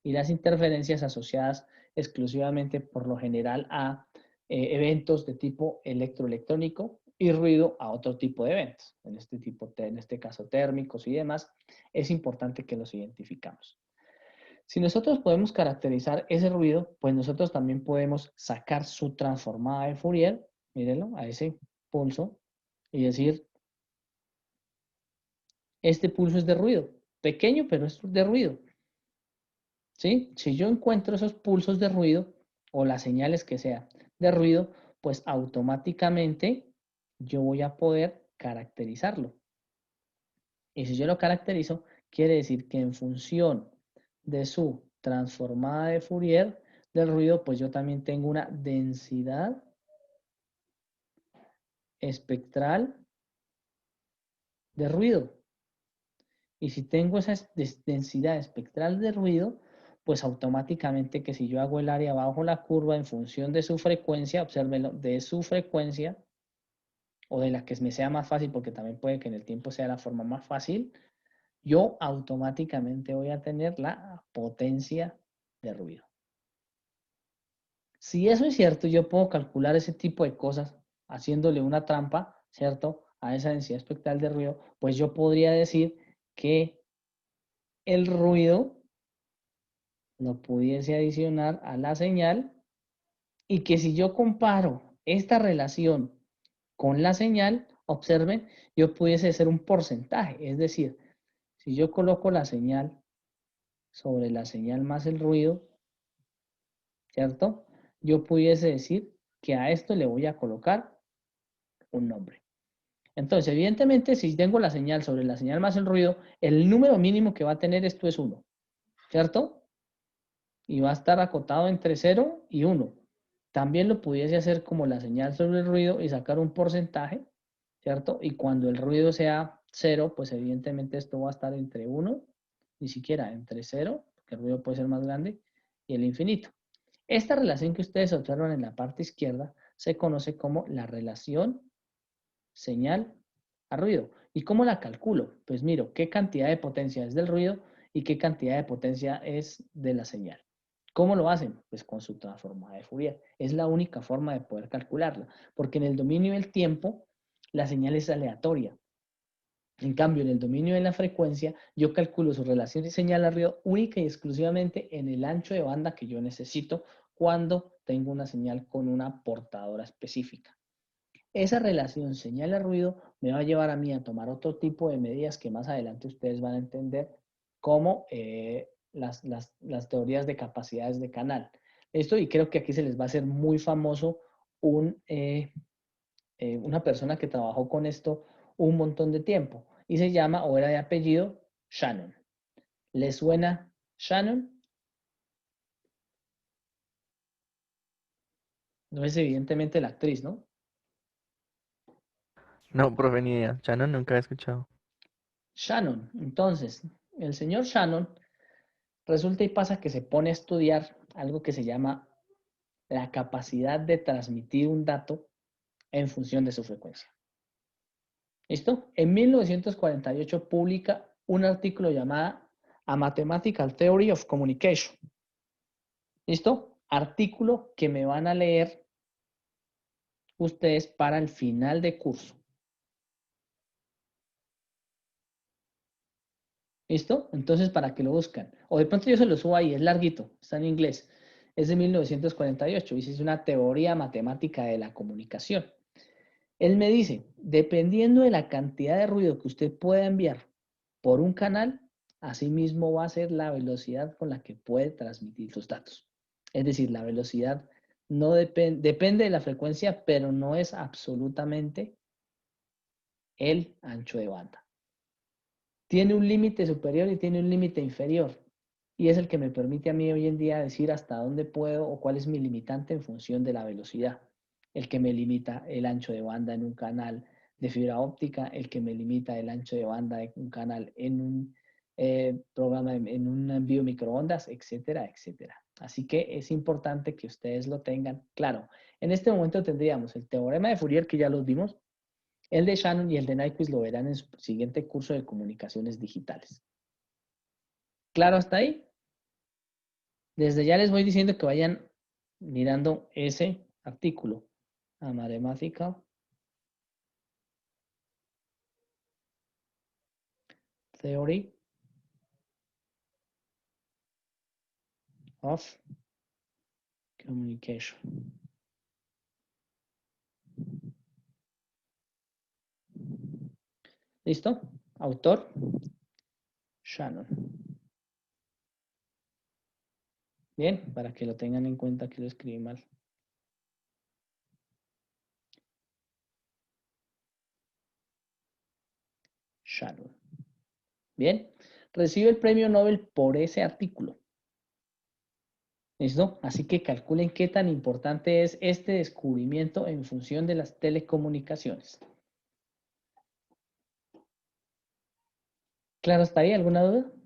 y las interferencias asociadas exclusivamente por lo general a eventos de tipo electroelectrónico y ruido a otro tipo de eventos, en este caso térmicos y demás, es importante que los identificamos. Si nosotros podemos caracterizar ese ruido, pues nosotros también podemos sacar su transformada de Fourier, mírenlo, a ese pulso, y decir, este pulso es de ruido, pequeño, pero es de ruido. ¿Sí? Si yo encuentro esos pulsos de ruido, o las señales que sea de ruido, pues automáticamente yo voy a poder caracterizarlo. Y si yo lo caracterizo, quiere decir que en función de su transformada de Fourier del ruido, pues yo también tengo una densidad espectral de ruido. Y si tengo esa densidad espectral de ruido, pues automáticamente que si yo hago el área bajo la curva en función de su frecuencia, obsérvenlo, de su frecuencia, o de la que me sea más fácil, porque también puede que en el tiempo sea la forma más fácil, yo automáticamente voy a tener la potencia de ruido. Si eso es cierto, yo puedo calcular ese tipo de cosas haciéndole una trampa, ¿cierto? A esa densidad espectral de ruido, pues yo podría decir que el ruido lo pudiese adicionar a la señal y que si yo comparo esta relación con la señal, observen, yo pudiese hacer un porcentaje, es decir, si yo coloco la señal sobre la señal más el ruido, ¿cierto? Yo pudiese decir que a esto le voy a colocar un nombre. Entonces, evidentemente, si tengo la señal sobre la señal más el ruido, el número mínimo que va a tener esto es 1, ¿cierto? Y va a estar acotado entre 0 y 1. También lo pudiese hacer como la señal sobre el ruido y sacar un porcentaje, ¿cierto? Y cuando el ruido sea 0, pues evidentemente esto va a estar entre 1, ni siquiera entre 0, porque el ruido puede ser más grande, y el infinito. Esta relación que ustedes observan en la parte izquierda se conoce como la relación señal a ruido. ¿Y cómo la calculo? Pues miro qué cantidad de potencia es del ruido y qué cantidad de potencia es de la señal. ¿Cómo lo hacen? Pues con su transformada de Fourier. Es la única forma de poder calcularla, porque en el dominio del tiempo la señal es aleatoria. En cambio, en el dominio de la frecuencia, yo calculo su relación de señal a ruido única y exclusivamente en el ancho de banda que yo necesito cuando tengo una señal con una portadora específica. Esa relación señal a ruido me va a llevar a mí a tomar otro tipo de medidas que más adelante ustedes van a entender como las teorías de capacidades de canal. Esto, y creo que aquí se les va a hacer muy famoso una persona que trabajó con esto un montón de tiempo y se llama, o era de apellido, Shannon. ¿Les suena Shannon? No es evidentemente la actriz, ¿no? No, profe, ni idea. Shannon nunca he escuchado. Shannon. Entonces, el señor Shannon resulta y pasa que se pone a estudiar algo que se llama la capacidad de transmitir un dato en función de su frecuencia. ¿Listo? En 1948 publica un artículo llamado A Mathematical Theory of Communication. ¿Listo? Artículo que me van a leer ustedes para el final de curso. ¿Listo? Entonces, para que lo buscan. O de pronto yo se lo subo ahí, es larguito, está en inglés. Es de 1948 y es una teoría matemática de la comunicación. Él me dice, dependiendo de la cantidad de ruido que usted pueda enviar por un canal, asimismo va a ser la velocidad con la que puede transmitir sus datos. Es decir, la velocidad no depende de la frecuencia, pero no es absolutamente el ancho de banda. Tiene un límite superior y tiene un límite inferior. Y es el que me permite a mí hoy en día decir hasta dónde puedo o cuál es mi limitante en función de la velocidad. El que me limita el ancho de banda en un canal de fibra óptica, el que me limita el ancho de banda de un canal en un programa, en un envío microondas, etcétera, etcétera. Así que es importante que ustedes lo tengan claro. En este momento tendríamos el teorema de Fourier, que ya los vimos, el de Shannon y el de Nyquist lo verán en su siguiente curso de comunicaciones digitales. ¿Claro hasta ahí? Desde ya les voy diciendo que vayan mirando ese artículo. A Mathematical Theory of Communication. ¿Listo? Autor, Shannon. Bien, para que lo tengan en cuenta que lo escribí mal. Shannon. Bien, recibe el premio Nobel por ese artículo. ¿Listo? Así que calculen qué tan importante es este descubrimiento en función de las telecomunicaciones. ¿Claro hasta ahí? ¿Alguna duda?